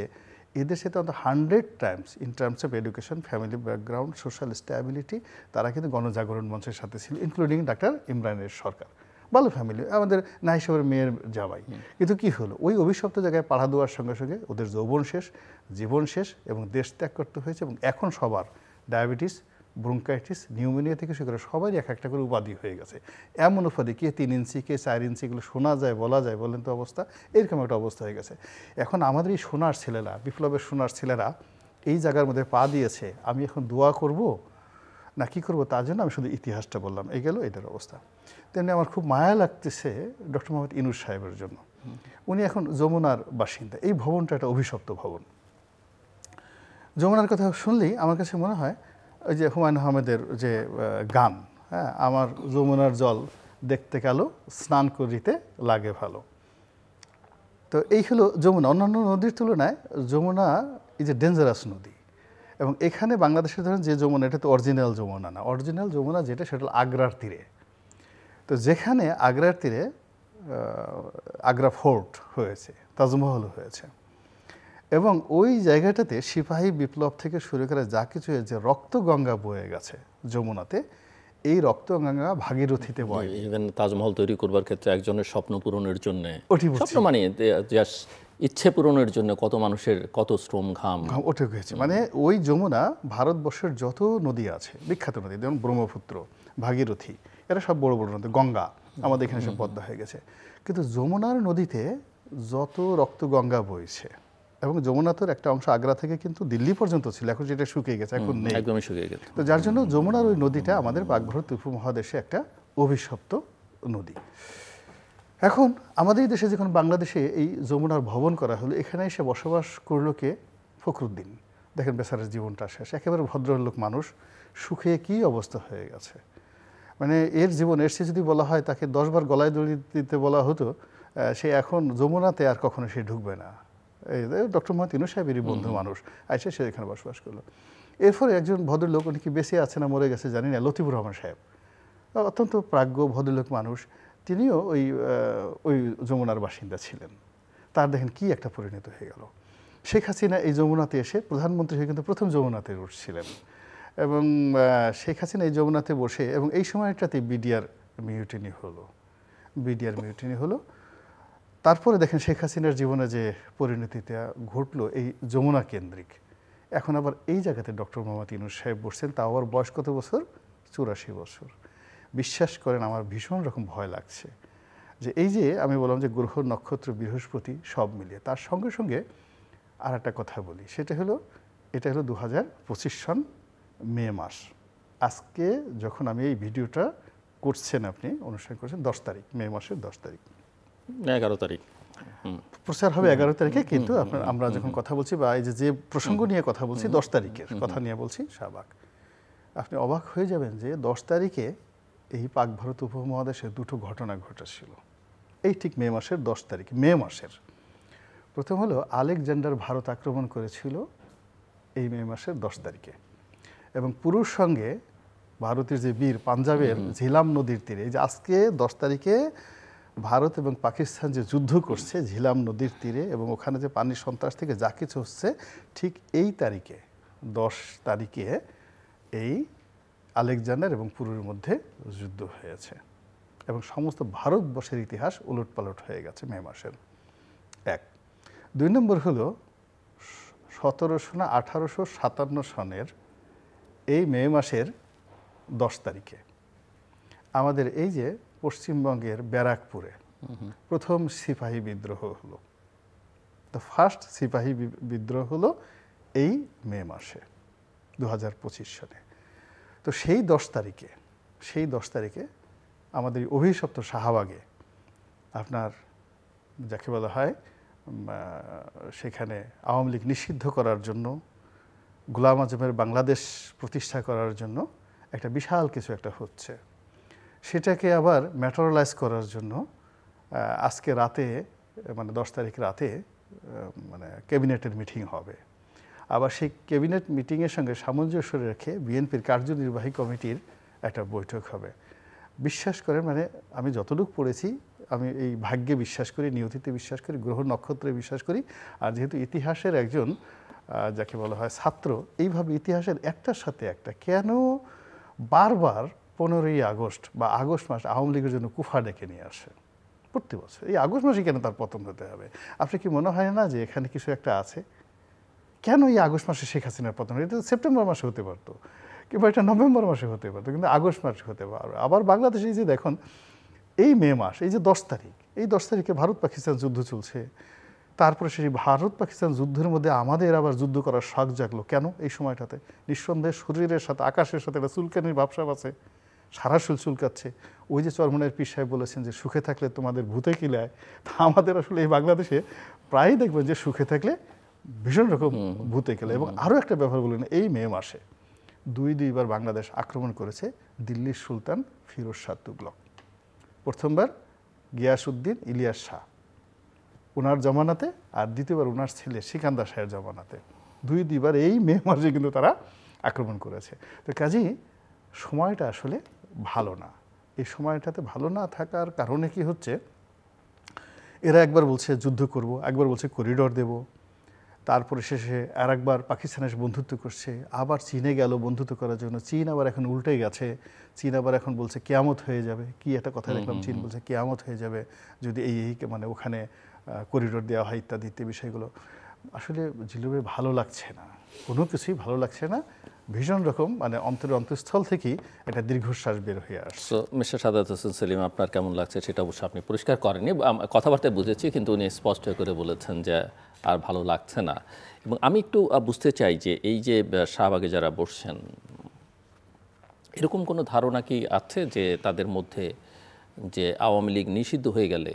এদের সাথে অন্তত 100 Times in terms of education, family background, social stability, তারা কিন্তু গণজাগরণ মঞ্চের সাথে ছিল, ইনক্লুডিং ডাক্তার ইমরানের সরকার, ভালো ফ্যামিলি, আমাদের নাই সাহেবের মেয়ের জামাই। কিন্তু কি হলো, ওই অভিশপ্ত জায়গায় পাড়া দেওয়ার সঙ্গে সঙ্গে ওদের যৌবন শেষ, জীবন শেষ, এবং দেশ ত্যাগ করতে হয়েছে। এবং এখন সবার ডায়াবেটিস, ব্রঙ্কাইটিস, নিউমোনিয়া থেকে শুরু করে সবারই এক একটা করে উপাধি হয়ে গেছে। এমন উপাধি, কে 3 ইঞ্চি, কে 4 ইঞ্চি, এগুলো শোনা যায়, বলা যায়, বলেন তো অবস্থা, এরকম একটা অবস্থা হয়ে গেছে। এখন আমাদের এই সোনার ছেলেরা, বিপ্লবের সোনার ছেলেরা এই জায়গার মধ্যে পা দিয়েছে। আমি এখন দোয়া করব না কি করব, তার জন্য আমি শুধু ইতিহাসটা বললাম, এই গেল এটার অবস্থা। তেমনি আমার খুব মায়া লাগতেছে ডক্টর মোহাম্মদ ইনুস সাহেবের জন্য। উনি এখন যমুনার বাসিন্দা। এই ভবনটা একটা অভিশপ্ত ভবন। যমুনার কথা শুনলেই আমার কাছে মনে হয় ওই যে হুমায়ুন আহমেদের যে গান, হ্যাঁ, আমার যমুনার জল দেখতে কালো, স্নান করিতে লাগে ভালো। তো এই হলো যমুনা। অন্যান্য নদীর তুলনায় যমুনা ইজ এ ডেঞ্জারাস নদী। এবং এখানে বাংলাদেশে ধরেন যে যমুনা, এটা তো অরিজিনাল যমুনা না। অরিজিনাল যমুনা যেটা, সেটা আগ্রার তীরে। তো যেখানে আগ্রার তীরে আগ্রা ফোর্ট হয়েছে, তাজমহল হয়েছে, এবং ওই জায়গাটাতে সিপাহী বিপ্লব থেকে শুরু করে যা কিছু হয়েছে, রক্তগঙ্গা বয়ে গেছে যমুনাতে। এই রক্তগঙ্গা ভাগীরথীতে বয়। ইভেন তাজমহল তৈরি করবার ক্ষেত্রে একজনের স্বপ্ন পূরণের জন্য, ওটি স্বপ্ন মানে ইচ্ছে পূরণের জন্য কত মানুষের কত শ্রম ঘাম ওঠে গেছে। মানে ওই যমুনা ভারতবর্ষের যত নদী আছে, বিখ্যাত নদী, যেমন ব্রহ্মপুত্র, ভাগীরথী, এরা সব বড় বড় নদী, গঙ্গা আমাদের এখানে সব পদ্মা হয়ে গেছে। কিন্তু যমুনার নদীতে যত রক্তগঙ্গা বইছে, এবং যমুনা তোর একটা অংশ আগ্রা থেকে কিন্তু দিল্লি পর্যন্ত ছিল, এখন যেটা শুকিয়ে গেছে, এখন নেই, একদমই শুকিয়ে গেছে। তো যার জন্য যমুনার ওই নদীটা আমাদের পাকভারত উপমহাদেশে একটা অভিশপ্ত নদী। এখন আমাদের দেশে যখন বাংলাদেশে এই যমুনার ভবন করা হলো, এখানে এসে বসবাস করলো কে? ফখরুদ্দিন। দেখেন বেচারার জীবনটা শেষ, একেবারে ভদ্রলোক মানুষ, সুখে কি অবস্থা হয়ে গেছে। মানে এর জীবন এসে যদি বলা হয় তাকে 10 বার গলায় দড়ি দিতে বলা হতো, সে এখন যমুনাতে আর কখনো সে ঢুকবে না। এই ডক্টর মোহাম্মদ ইউনূস সাহেবেরই বন্ধু মানুষ, আইসা সে এখানে বসবাস করলো। এরপরে একজন ভদ্রলোক, উনি কি বেঁচে আছে না মরে গেছে জানি না, লতিফুর রহমান সাহেব, অত্যন্ত প্রাজ্ঞ ভদ্রলোক মানুষ, তিনিও ওই যমুনার বাসিন্দা ছিলেন। তার দেখেন কি একটা পরিণত হয়ে গেল। শেখ হাসিনা এই যমুনাতে এসে প্রধানমন্ত্রী হয়ে কিন্তু প্রথম যমুনাতে উঠছিলেন, এবং শেখ হাসিনা এই যমুনাতে বসে, এবং এই সময়টাতে বিডিআর মিউটিনি হলো। তারপরে দেখেন শেখ হাসিনার জীবনে যে পরিণতিটা ঘটলো এই যমুনা কেন্দ্রিক। এখন আবার এই জায়গাতে ডক্টর মোহাম্মদ ইউনূস সাহেব বসছেন, তাও আবার বয়স কত বছর? 84 বছর। বিশ্বাস করেন আমার ভীষণ রকম ভয় লাগছে যে এই যে আমি বললাম যে গ্রহ নক্ষত্র বৃহস্পতি সব মিলিয়ে, তার সঙ্গে সঙ্গে আর একটা কথা বলি, সেটা হলো এটা হলো 2025 সন মে মাস। আজকে যখন আমি এই ভিডিওটা করছেন, আপনি অনুষ্ঠান করছেন 10 তারিখ, মে মাসের 10 তারিখ, 11 তারিখ প্রচার হবে 11 তারিখে, কিন্তু আমরা যখন কথা বলছি বা এই যে প্রসঙ্গ নিয়ে কথা বলছি 10 তারিখের কথা নিয়ে বলছি, শাহবাগ। আপনি অবাক হয়ে যাবেন যে 10 তারিখে এই পাক ভারত উপমহাদেশে দুটো ঘটনা ঘটেছিল, এই ঠিক মে মাসের 10 তারিখ, মে মাসের। প্রথম হলো আলেকজান্ডার ভারত আক্রমণ করেছিল এই মে মাসের 10 তারিখে, এবং পুরুষ সঙ্গে ভারতের যে বীর পাঞ্জাবের ঝিলাম নদীর তীরে, এই যে আজকে 10 তারিখে ভারত এবং পাকিস্তান যে যুদ্ধ করছে ঝিলাম নদীর তীরে, এবং ওখানে যে পানির সন্ত্রাস থেকে যা কিছু হচ্ছে, ঠিক এই তারিখে 10 তারিখে এই আলেকজান্ডার এবং পুরুর মধ্যে যুদ্ধ হয়েছে, এবং সমস্ত ভারতবর্ষের ইতিহাস উলটপালট হয়ে গেছে মে মাসের। 1 2 নম্বর হলো 1700 না 1857 সনের এই মে মাসের 10 তারিখে আমাদের এই যে পশ্চিমবঙ্গের ব্যারাকপুরে প্রথম সিপাহী বিদ্রোহ হলো। দ্য ফার্স্ট সিপাহী বিদ্রোহ হলো এই মে মাসে 2025 সালে। তো সেই 10 তারিখে আমাদের অভিশপ্ত শাহবাগে আপনার যাকে বলা হয় সেখানে আওয়ামী লীগ নিষিদ্ধ করার জন্য, গোলাম আজমের বাংলাদেশ প্রতিষ্ঠা করার জন্য একটা বিশাল কিছু একটা হচ্ছে। সেটাকে আবার ম্যাটেরিয়ালাইজ করার জন্য আজকে রাতে, মানে 10 তারিখ রাতে মানে ক্যাবিনেটের মিটিং হবে। আবার সেই ক্যাবিনেট মিটিংয়ের সঙ্গে সামঞ্জস্য রেখে বিএনপির কার্যনির্বাহী কমিটির একটা বৈঠক হবে। বিশ্বাস করেন, মানে আমি যতটুকু পড়েছি, আমি এই ভাগ্যে বিশ্বাস করি, নিয়তিতে বিশ্বাস করি, গ্রহ নক্ষত্রে বিশ্বাস করি, আর যেহেতু ইতিহাসের একজন যাকে বলা হয় ছাত্র, এইভাবে ইতিহাসের একটার সাথে একটা কেন বারবার 15ই আগস্ট বা আগস্ট মাস আওয়ামী লীগের জন্য কুফা ডেকে নিয়ে আসে প্রতি বছর। এই আগস্ট মাসে কেন তার পতন হতে হবে? আপনি কি মনে হয় না যে এখানে কিছু একটা আছে? কেন এই আগস্ট মাসে শেখ হাসিনার পতন? এটা সেপ্টেম্বর মাসে হতে পারতো, কিংবা এটা নভেম্বর মাসে হতে পারতো, কিন্তু আগস্ট মাসে হতে পারবে। আবার বাংলাদেশে যে দেখুন এই মে মাস, এই যে 10 তারিখ, এই 10 তারিখে ভারত পাকিস্তান যুদ্ধ চলছে। তারপরে সেই ভারত পাকিস্তান যুদ্ধের মধ্যে আমাদের আবার যুদ্ধ করার শখ জাগলো কেন এই সময়টাতে? নিঃসন্দেহে শরীরের সাথে, আকাশের সাথে একটা চুলকানির ভাবসাব আছে, সারা শরীর চুলকাচ্ছে। ওই যে চরমনের পীর সাহেব বলেছেন যে সুখে থাকলে তোমাদের ভূতে কিলায়, তা আমাদের আসলে এই বাংলাদেশে প্রায়ই দেখবেন যে সুখে থাকলে ভীষণ রকম ভূতে কিলায়। এবং আরও একটা ব্যাপার বললেন, এই মে মাসে দুইবার বাংলাদেশ আক্রমণ করেছে দিল্লির সুলতান ফিরোজ শাহ তুগলক। প্রথমবার গিয়াসউদ্দিন ইলিয়াস শাহ ওনার জমানাতে, আর দ্বিতীয়বার ওনার ছেলে সিকান্দার শাহের জমানাতে। দুইবার এই মে মাসে কিন্তু তারা আক্রমণ করেছে। তো কাজেই সময়টা আসলে ভালো না। এই সময়টাতে ভালো না থাকার কারণে কি হচ্ছে, এরা একবার বলছে যুদ্ধ করব, একবার বলছে করিডোর দেব, তারপরে শেষে আর একবার পাকিস্তানের বন্ধুত্ব করছে, আবার চীনে গেল বন্ধুত্ব করার জন্য। চীন আবার এখন উল্টে গেছে, চীন আবার এখন বলছে কিয়ামত হয়ে যাবে। কি একটা কথা দেখলাম, চীন বলছে কিয়ামত হয়ে যাবে যদি এই মানে ওখানে করিডোর দেওয়া হয় ইত্যাদি ইত্যাদি বিষয়গুলো। আসলে জিলুবের ভালো লাগছে না, কোনো কিছুই ভালো লাগছে না। ভীষণ রকম মানে অন্তঃস্থল থেকেই একটা দীর্ঘশ্বাস বের হয়ে আসছে। মিস্টার সাদাত হোসেন সেলিম, আপনার কেমন লাগছে সেটা অবশ্য আপনি পরিষ্কার করেননি, কথাবার্তায় বুঝেছি, কিন্তু উনি স্পষ্ট করে বলেছেন যে আর ভালো লাগছে না। এবং আমি একটু বুঝতে চাই যে এই যে শাহবাগে যারা বসছেন, এরকম কোনো ধারণা কি আছে যে তাদের মধ্যে যে আওয়ামী লীগ নিষিদ্ধ হয়ে গেলে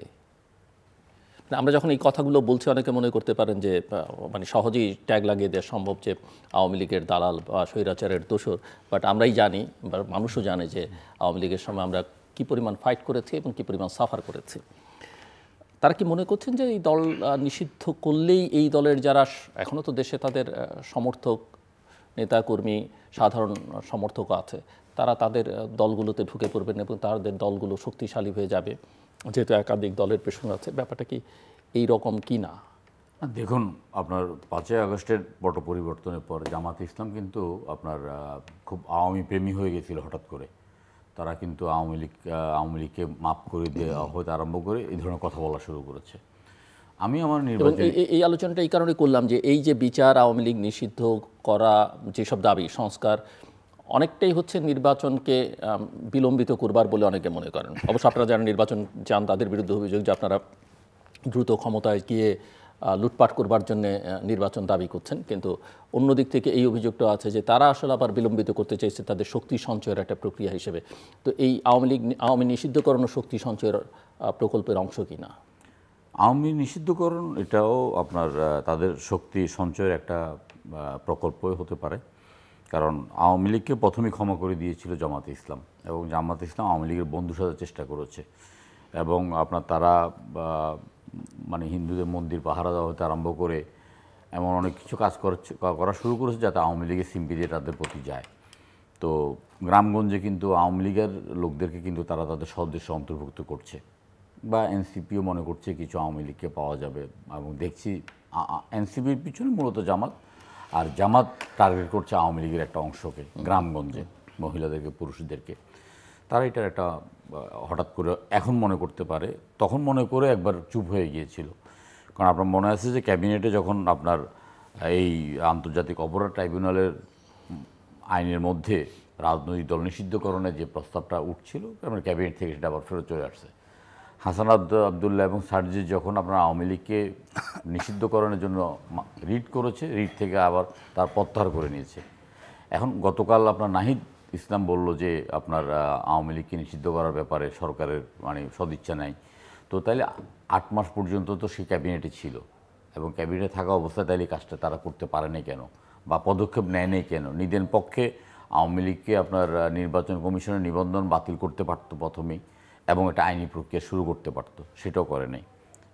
আমরা যখন এই কথাগুলো বলছি অনেকে মনে করতে পারেন যে মানে সহজেই ট্যাগ লাগিয়ে দেওয়া সম্ভব যে আওয়ামী লীগের দালাল বা স্বৈরাচারের দোসর, বাট আমরাই জানি বা মানুষও জানে যে আওয়ামী লীগের সময় আমরা কী পরিমাণ ফাইট করেছি এবং কী পরিমাণ সাফার করেছি। তারা কি মনে করছেন যে এই দল নিষিদ্ধ করলেই এই দলের যারা এখনও তো দেশে তাদের সমর্থক, নেতাকর্মী, সাধারণ সমর্থক আছে, তারা তাদের দলগুলোতে ঢুকে পড়বেন এবং তাদের দলগুলো শক্তিশালী হয়ে যাবে, যেহেতু একাধিক দলের পেছনে আছে? ব্যাপারটা কি এই রকম কি না? দেখুন, আপনার 5ই আগস্টের পট পরিবর্তনের পর জামাত ইসলাম কিন্তু আপনার খুব আওয়ামী প্রেমী হয়ে গেছিল হঠাৎ করে। তারা কিন্তু আওয়ামী লীগকে মাফ করে দেওয়া হতে আরম্ভ করে এই ধরনের কথা বলা শুরু করেছে। আমি আমার নির্বাচন এই আলোচনাটা এই কারণে করলাম যে এই যে বিচার, আওয়ামী লীগ নিষিদ্ধ করা, যেসব দাবি, সংস্কার, অনেকটাই হচ্ছে নির্বাচনকে বিলম্বিত করবার বলে অনেকে মনে করেন। অবশ্য আপনারা যারা নির্বাচন চান তাদের বিরুদ্ধে অভিযোগ যে আপনারা দ্রুত ক্ষমতায় গিয়ে লুটপাট করবার জন্য নির্বাচন দাবি করছেন, কিন্তু অন্যদিক থেকে এই অভিযোগটা আছে যে তারা আসলে আবার বিলম্বিত করতে চাইছে তাদের শক্তি সঞ্চয়ের একটা প্রক্রিয়া হিসেবে। তো এই আওয়ামী নিষিদ্ধকরণ ও শক্তি সঞ্চয়ের প্রকল্পের অংশ কি না? আওয়ামী নিষিদ্ধকরণ এটাও আপনার তাদের শক্তি সঞ্চয়ের একটা প্রকল্পই হতে পারে। কারণ আওয়ামী লীগকে প্রথমেই ক্ষমা করে দিয়েছিল জামাতে ইসলাম, এবং জামাতে ইসলাম আওয়ামী লীগের বন্ধু সাজার চেষ্টা করেছে, এবং আপনার তারা মানে হিন্দুদের মন্দির পাহারা দেওয়া হতে আরম্ভ করে এমন অনেক কিছু কাজ করা শুরু করেছে যাতে আওয়ামী লীগের সিম্পিতি তাদের প্রতি যায়। তো গ্রামগঞ্জে কিন্তু আওয়ামী লীগের লোকদেরকে কিন্তু তারা তাদের সদস্য অন্তর্ভুক্ত করছে, বা এনসিপিও মনে করছে কিছু আওয়ামী লীগকে পাওয়া যাবে, এবং দেখছি এনসিপির পিছনে মূলত জামাত, আর জামাত টার্গেট করছে আওয়ামী লীগের একটা অংশকে, গ্রামগঞ্জে মহিলাদেরকে, পুরুষদেরকে। তারা এটার একটা হঠাৎ করে এখন মনে করতে পারে, তখন মনে করে একবার চুপ হয়ে গিয়েছিল। কারণ আপনার মনে আছে যে ক্যাবিনেটে যখন আপনার এই আন্তর্জাতিক অপরাধ ট্রাইব্যুনালের আইনের মধ্যে রাজনৈতিক দল নিষিদ্ধকরণের যে প্রস্তাবটা উঠছিল, আপনার ক্যাবিনেট থেকে সেটা আবার ফেরত চলে আসছে। হাসান আবদুল্লাহ এবং সার্জিস যখন আপনার আওয়ামী লীগকে নিষিদ্ধকরণের জন্য রিট করেছে, রিট থেকে আবার তার প্রত্যাহার করে নিয়েছে। এখন গতকাল আপনার নাহিদ ইসলাম বলল যে আপনার আওয়ামী লীগকে নিষিদ্ধ করার ব্যাপারে সরকারের মানে সদিচ্ছা নাই। তো তাইলে 8 মাস পর্যন্ত তো সেই ক্যাবিনেটে ছিল, এবং ক্যাবিনেটে থাকা অবস্থায় তাইলে কাজটা তারা করতে পারে নাই কেন, বা পদক্ষেপ নেয় নেই কেন? নিজের পক্ষে আওয়ামী লীগকে আপনার নির্বাচন কমিশনের নিবন্ধন বাতিল করতে পারত প্রথমেই, এবং একটা আইনি প্রক্রিয়া শুরু করতে পারত, সেটাও করে নাই।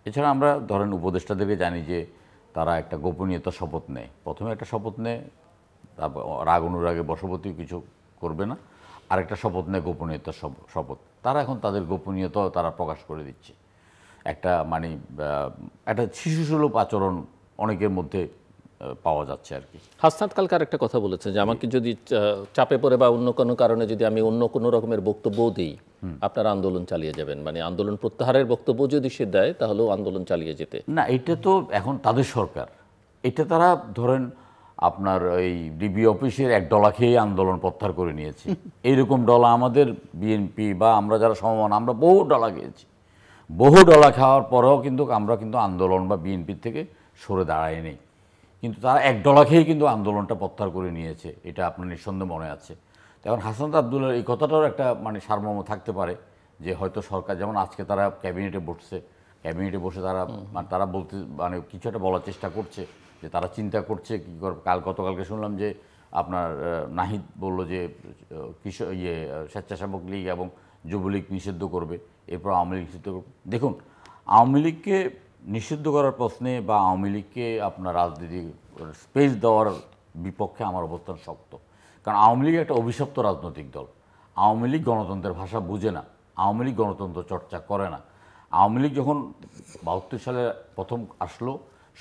এছাড়া আমরা ধরেন উপদেষ্টাদেরকে জানি যে তারা একটা গোপনীয়তা শপথ নেয়, প্রথমে একটা শপথ নেয়, তারপর রাগ অনুরাগে বশবর্তী কিছু করবে না, আরেকটা শপথ নেয় গোপনীয়তার শপথ। তারা এখন তাদের গোপনীয়তাও তারা প্রকাশ করে দিচ্ছে। একটা মানে একটা শিশুসুলভ আচরণ অনেকের মধ্যে পাওয়া যাচ্ছে আর কি। হাসনাত কালকার একটা কথা বলেছে যে আমাকে যদি চাপে পড়ে বা অন্য কোনো কারণে যদি আমি অন্য কোনো রকমের বক্তব্য দিই, আপনারা আন্দোলন চালিয়ে যাবেন, মানে আন্দোলন প্রত্যাহারের বক্তব্য যদি সে দেয় তাহলেও আন্দোলন চালিয়ে যেতে। না, এটা তো এখন তাদের সরকার, এটা তারা ধরেন আপনার এই ডিবি অফিসের এক ডলা খেয়ে আন্দোলন প্রত্যাহার করে নিয়েছে। এইরকম ডলা আমাদের বিএনপি বা আমরা যারা সমমান, আমরা বহু ডলা খেয়েছি। বহু ডলা খাওয়ার পরেও কিন্তু আমরা কিন্তু আন্দোলন বা বিএনপির থেকে সরে দাঁড়াই নেই, কিন্তু তারা এক ডলা খেয়ে কিন্তু আন্দোলনটা প্রত্যাহার করে নিয়েছে, এটা আপনার নিঃসন্দেহে মনে আছে। এখন হাসান আবদুল্লাহর এই কথাটারও একটা মানে সারমর্ম থাকতে পারে যে হয়তো সরকার, যেমন আজকে তারা ক্যাবিনেটে বসে তারা বলতে মানে কিছু একটা বলার চেষ্টা করছে যে তারা চিন্তা করছে কী করবে। গতকালকে শুনলাম যে আপনার নাহিদ বলল যে স্বেচ্ছাসেবক লীগ এবং যুবলীগ নিষিদ্ধ করবে, এরপর আওয়ামী লীগ নিষিদ্ধ করবে। দেখুন, আওয়ামী লীগকে নিষিদ্ধ করার প্রশ্নে বা আওয়ামী লীগকে আপনার রাজনীতি স্পেস দেওয়ার বিপক্ষে আমার অবস্থান শক্ত। কারণ আওয়ামী লীগ একটা অভিশপ্ত রাজনৈতিক দল। আওয়ামী লীগ গণতন্ত্রের ভাষা বুঝে না, আওয়ামী লীগ গণতন্ত্র চর্চা করে না। আওয়ামী লীগ যখন 72 সালে প্রথম আসলো,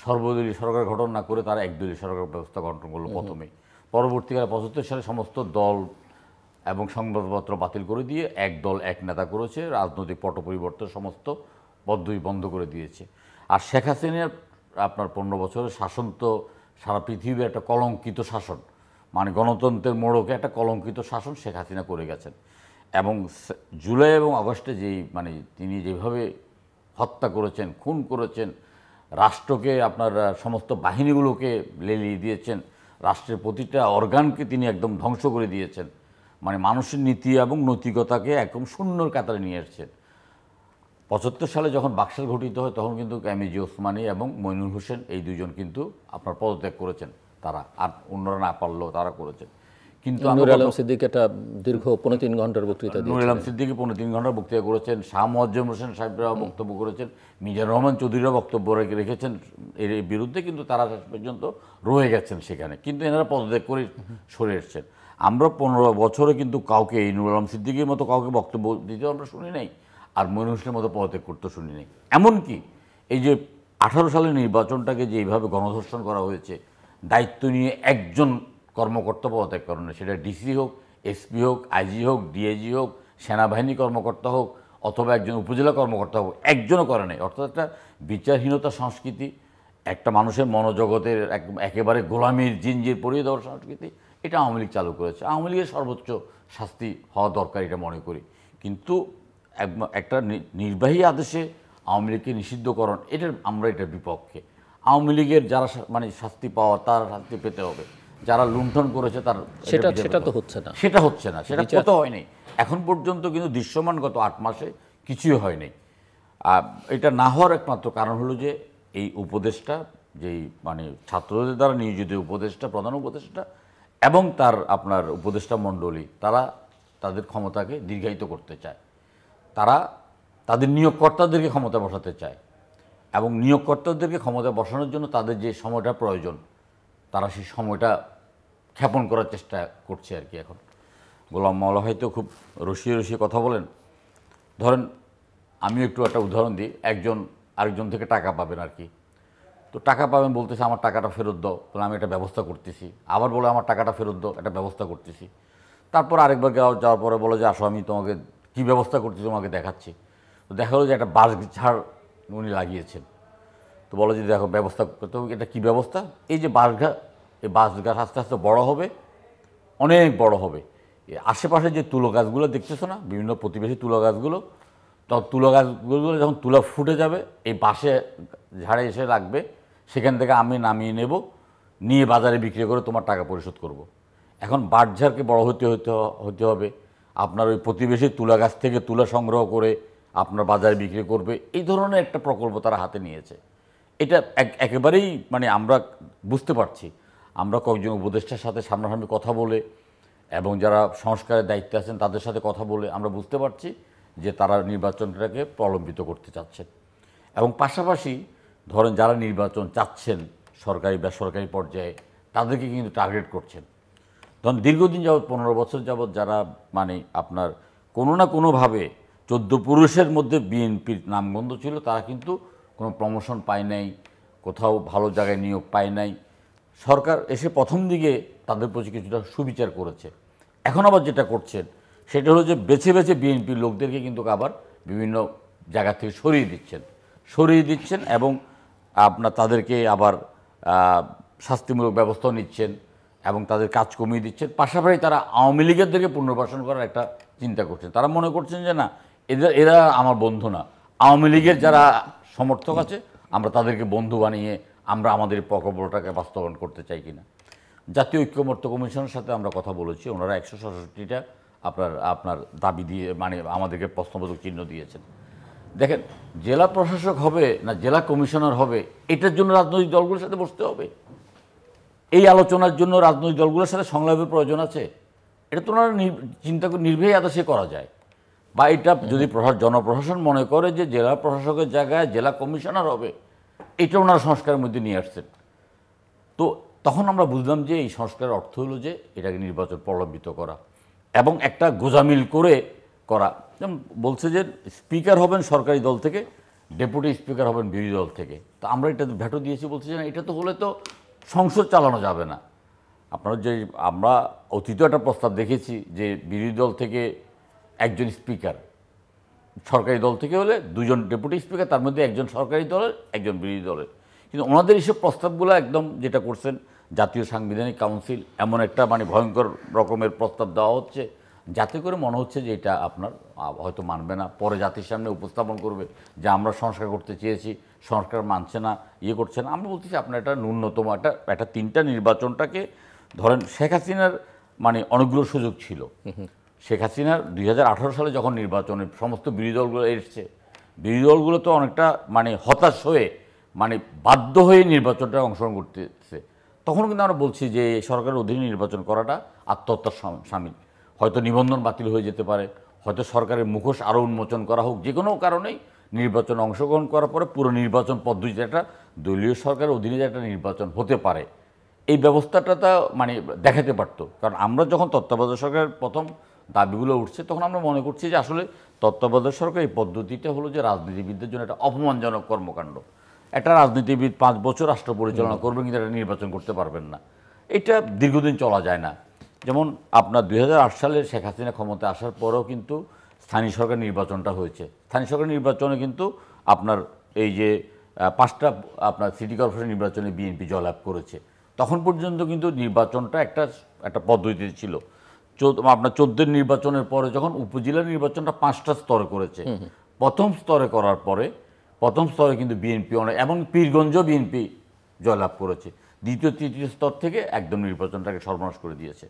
সর্বদলীয় সরকার গঠন না করে তারা একদলীয় সরকার ব্যবস্থা গঠন করলো প্রথমেই। পরবর্তীকালে 75 সালে সমস্ত দল এবং সংবাদপত্র বাতিল করে দিয়ে এক দল এক নেতা করেছে, রাজনৈতিক পট পরিবর্তন সমস্ত পদ্ধতি বন্ধ করে দিয়েছে। আর শেখ হাসিনার আপনার 15 বছরের শাসন তো সারা পৃথিবীর একটা কলঙ্কিত শাসন, মানে গণতন্ত্রের মোড়কে একটা কলঙ্কিত শাসন শেখ হাসিনা করে গেছেন। এবং জুলাই এবং আগস্টে মানে তিনি যেভাবে হত্যা করেছেন, খুন করেছেন, রাষ্ট্রকে আপনার সমস্ত বাহিনীগুলোকে লেলিয়ে দিয়েছেন, রাষ্ট্রের প্রতিটা অর্গানকে তিনি একদম ধ্বংস করে দিয়েছেন, মানে মানুষের নীতি এবং নৈতিকতাকে একদম শূন্যর কাতারে নিয়ে এসেছেন। 75 সালে যখন বাকশাল গঠিত হয় তখন কিন্তু এমএজি ওসমানী এবং মইনুল হোসেন এই দুজন কিন্তু আপনার পদত্যাগ করেছেন, তারা আর অন্যরা না পারলেও তারা করেছেন। কিন্তু নূর আলম সিদ্দিক একটা দীর্ঘ 3.5 ঘন্টার বক্তৃতা নূর দিয়েছেন। আলম সিদ্দিকী 3.5 ঘন্টার বক্তৃতা করেছেন, শাহ মোয়াজ্জেম হোসেন সাহেবরাও বক্তব্য করেছেন, মিজানুর রহমান চৌধুরীরাও বক্তব্য রেখেছেন এর বিরুদ্ধে, কিন্তু তারা শেষ পর্যন্ত রয়ে গেছেন সেখানে, কিন্তু এনারা পদত্যাগ করে সরে এসেছেন। আমরা 15 বছরে কিন্তু কাউকে এই নূর আলম সিদ্দিকীর মতো কাউকে বক্তব্য দিতে আমরা শুনি নাই, আর মইনুল হোসেনের মতো পদত্যাগ করতে শুনি নাই। এমনকি এই যে 18 সালের নির্বাচনটাকে যে এইভাবে গণধর্ষণ করা হয়েছে, দায়িত্ব নিয়ে একজন কর্মকর্তা পদত্যাগ করেন, সেটা ডিসি হোক, এসপি হোক, আইজি হোক, ডিআইজি হোক, সেনাবাহিনী কর্মকর্তা হোক, অথবা একজন উপজেলা কর্মকর্তা হোক, একজনও করে নাই। অর্থাৎ একটা বিচারহীনতা সংস্কৃতি, একটা মানুষের মনোজগতের একেবারে গোলামির জিঞ্জির পরিয়ে দেওয়ার সংস্কৃতি, এটা আওয়ামী লীগ চালু করেছে। আওয়ামী লীগের সর্বোচ্চ শাস্তি হওয়া দরকার এটা মনে করি, কিন্তু একটা নির্বাহী আদেশে আওয়ামী লীগকে নিষিদ্ধকরণ, আমরা এটার বিপক্ষে। আওয়ামী লীগের যারা মানে শাস্তি পাওয়া, তার শাস্তি পেতে হবে। যারা লুণ্ঠন করেছে তার সেটা তো হচ্ছে না, সেটা কত হয়নি এখন পর্যন্ত, কিন্তু দৃশ্যমান গত 8 মাসে কিছুই হয়নি। এটা না হওয়ার একমাত্র কারণ হলো যে এই উপদেষ্টা, যেই মানে ছাত্রদের দ্বারা নিয়োজিত উপদেষ্টা, প্রধান উপদেষ্টা এবং তার আপনার উপদেষ্টা মণ্ডলী, তারা তাদের ক্ষমতাকে দীর্ঘায়িত করতে চায়। তারা তাদের নিয়োগকর্তাদেরকে ক্ষমতা বসাতে চায়, এবং নিয়োগকর্তাদেরকে ক্ষমতা বসানোর জন্য তাদের যে সময়টা প্রয়োজন, তারা সেই সময়টা ক্ষেপণ করার চেষ্টা করছে আর কি। এখন গোলাম মাওলা হয়তো খুব রসিয়ে কথা বলেন। ধরেন আমি একটু একটা উদাহরণ দিই, একজন আরেকজন থেকে টাকা পাবেন আর কি, তো টাকা পাবেন বলতেছে আমার টাকাটা ফেরত দাও, তাহলে আমি একটা ব্যবস্থা করতেছি। আবার বলে আমার টাকাটা ফেরত দাও, একটা ব্যবস্থা করতেছি। তারপর আরেকবার যাওয়ার পরে বলে যে আসো আমি তোমাকে কী ব্যবস্থা করতেছি তোমাকে দেখাচ্ছি। তো দেখা হলো যে একটা বাঁশ ঝাড় উনি লাগিয়েছেন, তো বলো যে দেখো ব্যবস্থা করতে হবে। এটা কী ব্যবস্থা? এই যে এই বাঁশ গাছ আস্তে আস্তে বড় হবে, অনেক বড় হবে। আশেপাশে যে তুলো গাছগুলো দেখতেছো না, বিভিন্ন প্রতিবেশী তুলো গাছগুলো, তখন তুলো গাছগুলো যখন তুলা ফুটে যাবে, এই বাঁশে ঝাড়ে এসে লাগবে, সেখান থেকে আমি নামিয়ে নেব, নিয়ে বাজারে বিক্রি করে তোমার টাকা পরিশোধ করব। এখন বাঁশঝাড়কে বড় হতে হবে, আপনার ওই প্রতিবেশী তুলা গাছ থেকে তুলা সংগ্রহ করে আপনার বাজারে বিক্রি করবে, এই ধরনের একটা প্রকল্প তারা হাতে নিয়েছে। এটা একেবারেই মানে আমরা বুঝতে পারছি, আমরা কয়েকজন উপদেষ্টার সাথে সামনাসামনি কথা বলে এবং যারা সংস্কারের দায়িত্বে আছেন তাদের সাথে কথা বলে আমরা বুঝতে পারছি যে তারা নির্বাচনটাকে প্রলম্বিত করতে চাচ্ছেন। এবং পাশাপাশি ধরেন যারা নির্বাচন চাচ্ছেন সরকারি বেসরকারি পর্যায়ে, তাদেরকে কিন্তু টার্গেট করছেন। ধরুন দীর্ঘদিন যাবৎ 15 বছর যাবৎ যারা মানে আপনার কোনো না কোনোভাবে 14 পুরুষের মধ্যে বিএনপির নামগন্ধ ছিল, তারা কিন্তু কোনো প্রমোশন পায় নাই, কোথাও ভালো জায়গায় নিয়োগ পায় নাই। সরকার এসে প্রথম দিকে তাদের প্রতি কিছুটা সুবিচার করেছে। এখন আবার যেটা করছেন সেটা হলো যে বেছে বেছে বিএনপির লোকদেরকে কিন্তু আবার বিভিন্ন জায়গা থেকে সরিয়ে দিচ্ছেন এবং আপনার তাদেরকে আবার শাস্তিমূলক ব্যবস্থাও নিচ্ছেন এবং তাদের কাজ কমিয়ে দিচ্ছেন। পাশাপাশি তারা আওয়ামী লীগেরদেরকে পুনর্বাসন করার একটা চিন্তা করছেন। তারা মনে করছেন যে না, এরা আমার বন্ধু না, আওয়ামী লীগের যারা সমর্থক আছে আমরা তাদেরকে বন্ধু বানিয়ে আমরা আমাদের প্রকল্পটাকে বাস্তবায়ন করতে চাই কিনা। জাতীয় ঐক্যমত্য কমিশনের সাথে আমরা কথা বলেছি, ওনারা 167টা আপনার দাবি দিয়ে মানে আমাদেরকে প্রশ্নবোধক চিহ্ন দিয়েছেন। দেখেন, জেলা প্রশাসক হবে না জেলা কমিশনার হবে, এটার জন্য রাজনৈতিক দলগুলোর সাথে বসতে হবে। এই আলোচনার জন্য রাজনৈতিক দলগুলোর সাথে সংলাপের প্রয়োজন আছে। এটা তো ওনারা চিন্তা করে নির্বাহী আদেশে করা যায়। বা এটা যদি জনপ্রশাসন মনে করে যে জেলা প্রশাসকের জায়গায় জেলা কমিশনার হবে, এটা ওনারা সংস্কারের মধ্যে নিয়ে আসছেন। তো তখন আমরা বুঝলাম যে এই সংস্কারের অর্থ হলো যে এটাকে নির্বাচন প্রলম্বিত করা এবং একটা গোজামিল করে করা। যেমন বলছে যে স্পিকার হবেন সরকারি দল থেকে, ডেপুটি স্পিকার হবেন বিরোধী দল থেকে। তো আমরা এটা ভেটো দিয়েছি, বলছি যে এটা তো হলে তো সংসদ চালানো যাবে না। আপনারা যে আমরা অতীত একটা প্রস্তাব দেখেছি যে বিরোধী দল থেকে একজন স্পিকার, সরকারি দল থেকে হলে 2 জন ডেপুটি স্পিকার, তার মধ্যে একজন সরকারি দলের একজন বিরোধী দলের। কিন্তু ওনাদের এইসব প্রস্তাবগুলো একদম যেটা করছেন জাতীয় সাংবিধানিক কাউন্সিল এমন একটা মানে ভয়ঙ্কর রকমের প্রস্তাব দেওয়া হচ্ছে, যাতে করে মনে হচ্ছে যে এটা আপনার হয়তো মানবে না, পরে জাতির সামনে উপস্থাপন করবে যে আমরা সংস্কার করতে চেয়েছি, সংস্কার মানছে না, ইয়ে করছে না। আমরা বলতেছি আপনার একটা ন্যূনতম একটা 3টা নির্বাচনটাকে ধরেন, শেখ হাসিনার মানে অনেকগুলো সুযোগ ছিল। শেখ হাসিনার 2018 সালে যখন নির্বাচনে সমস্ত বিরোধী দলগুলো এসছে, বিরোধী দলগুলো তো অনেকটা মানে হতাশ হয়ে মানে বাধ্য হয়ে নির্বাচনটা অংশগ্রহণ করতেছে। তখন কিন্তু আমরা বলছি যে সরকারের অধীনে নির্বাচন করাটা আত্মহত্যার শামিল। হয়তো নিবন্ধন বাতিল হয়ে যেতে পারে, হয়তো সরকারের মুখোশ আরও উন্মোচন করা হোক, যে কোনো কারণেই নির্বাচনে অংশগ্রহণ করার পরে পুরো নির্বাচন পদ্ধতিতে একটা দলীয় সরকারের অধীনে যে একটা নির্বাচন হতে পারে এই ব্যবস্থাটা তা মানে দেখাতে পারতো। কারণ আমরা যখন তত্ত্বাবধায়ক সরকারের প্রথম দাবিগুলো উঠছে তখন আমরা মনে করছি যে আসলে তত্ত্বাবধায়ক সরকার এই পদ্ধতিটা হলো যে রাজনীতিবিদদের জন্য একটা অপমানজনক কর্মকাণ্ড। একটা রাজনীতিবিদ 5 বছর রাষ্ট্র পরিচালনা করবেন কিন্তু একটা নির্বাচন করতে পারবেন না, এটা দীর্ঘদিন চলা যায় না। যেমন আপনার 2008 সালে শেখ হাসিনা ক্ষমতায় আসার পরেও কিন্তু স্থানীয় সরকার নির্বাচনটা হয়েছে। স্থানীয় সরকার নির্বাচনে কিন্তু আপনার এই যে 5টা আপনার সিটি কর্পোরেশন নির্বাচনে বিএনপি জয়লাভ করেছে। তখন পর্যন্ত কিন্তু নির্বাচনটা একটা পদ্ধতি ছিল। আপনার 14 নির্বাচনের পরে যখন উপজেলা নির্বাচনটা 5টা স্তরে করেছে, প্রথম স্তরে করার পরে প্রথম স্তরে কিন্তু বিএনপি অনেক এবং পীরগঞ্জও বিএনপি জয়লাভ করেছে। দ্বিতীয় তৃতীয় স্তর থেকে একদম নির্বাচনটাকে সর্বনাশ করে দিয়েছে।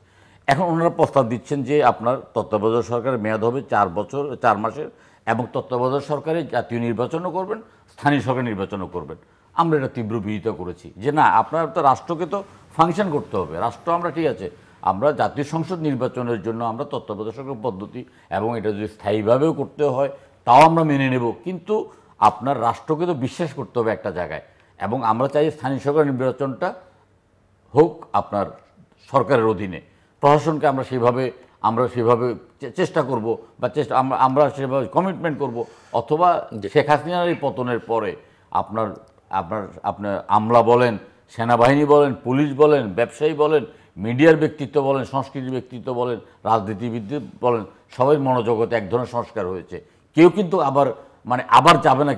এখন ওনারা প্রস্তাব দিচ্ছেন যে আপনার তত্ত্বাবধায়ক সরকারের মেয়াদ হবে 4 মাসের এবং তত্ত্বাবধায়ক সরকারে জাতীয় নির্বাচনও করবেন, স্থানীয় সরকার নির্বাচনও করবেন। আমরা এটা তীব্র বিরোধিতা করেছি যে না, আপনার তো রাষ্ট্রকে তো ফাংশন করতে হবে। রাষ্ট্র আমরা ঠিক আছে, আমরা জাতীয় সংসদ নির্বাচনের জন্য আমরা তত্ত্বাবধায়ক সরকার পদ্ধতি এবং এটা যদি স্থায়ীভাবেও করতে হয় তাও আমরা মেনে নেব, কিন্তু আপনার রাষ্ট্রকে তো বিশ্বাস করতে হবে একটা জায়গায়। এবং আমরা চাই স্থানীয় সরকার নির্বাচনটা হোক আপনার সরকারের অধীনে, প্রশাসনকে আমরা সেভাবে চেষ্টা করব বা আমরা সেভাবে কমিটমেন্ট করব। অথবা শেখ হাসিনার এই পতনের পরে আপনার আমলা বলেন, সেনাবাহিনী বলেন, পুলিশ বলেন, ব্যবসায়ী বলেন, মিডিয়ার ব্যক্তিত্ব বলেন, সংস্কৃতির ব্যক্তিত্ব বলেন, রাজনীতিবিদ বলেন, সবাই মনোজগতে এক ধরনের সংস্কার হয়েছে। কেউ কিন্তু আবার যাবে না,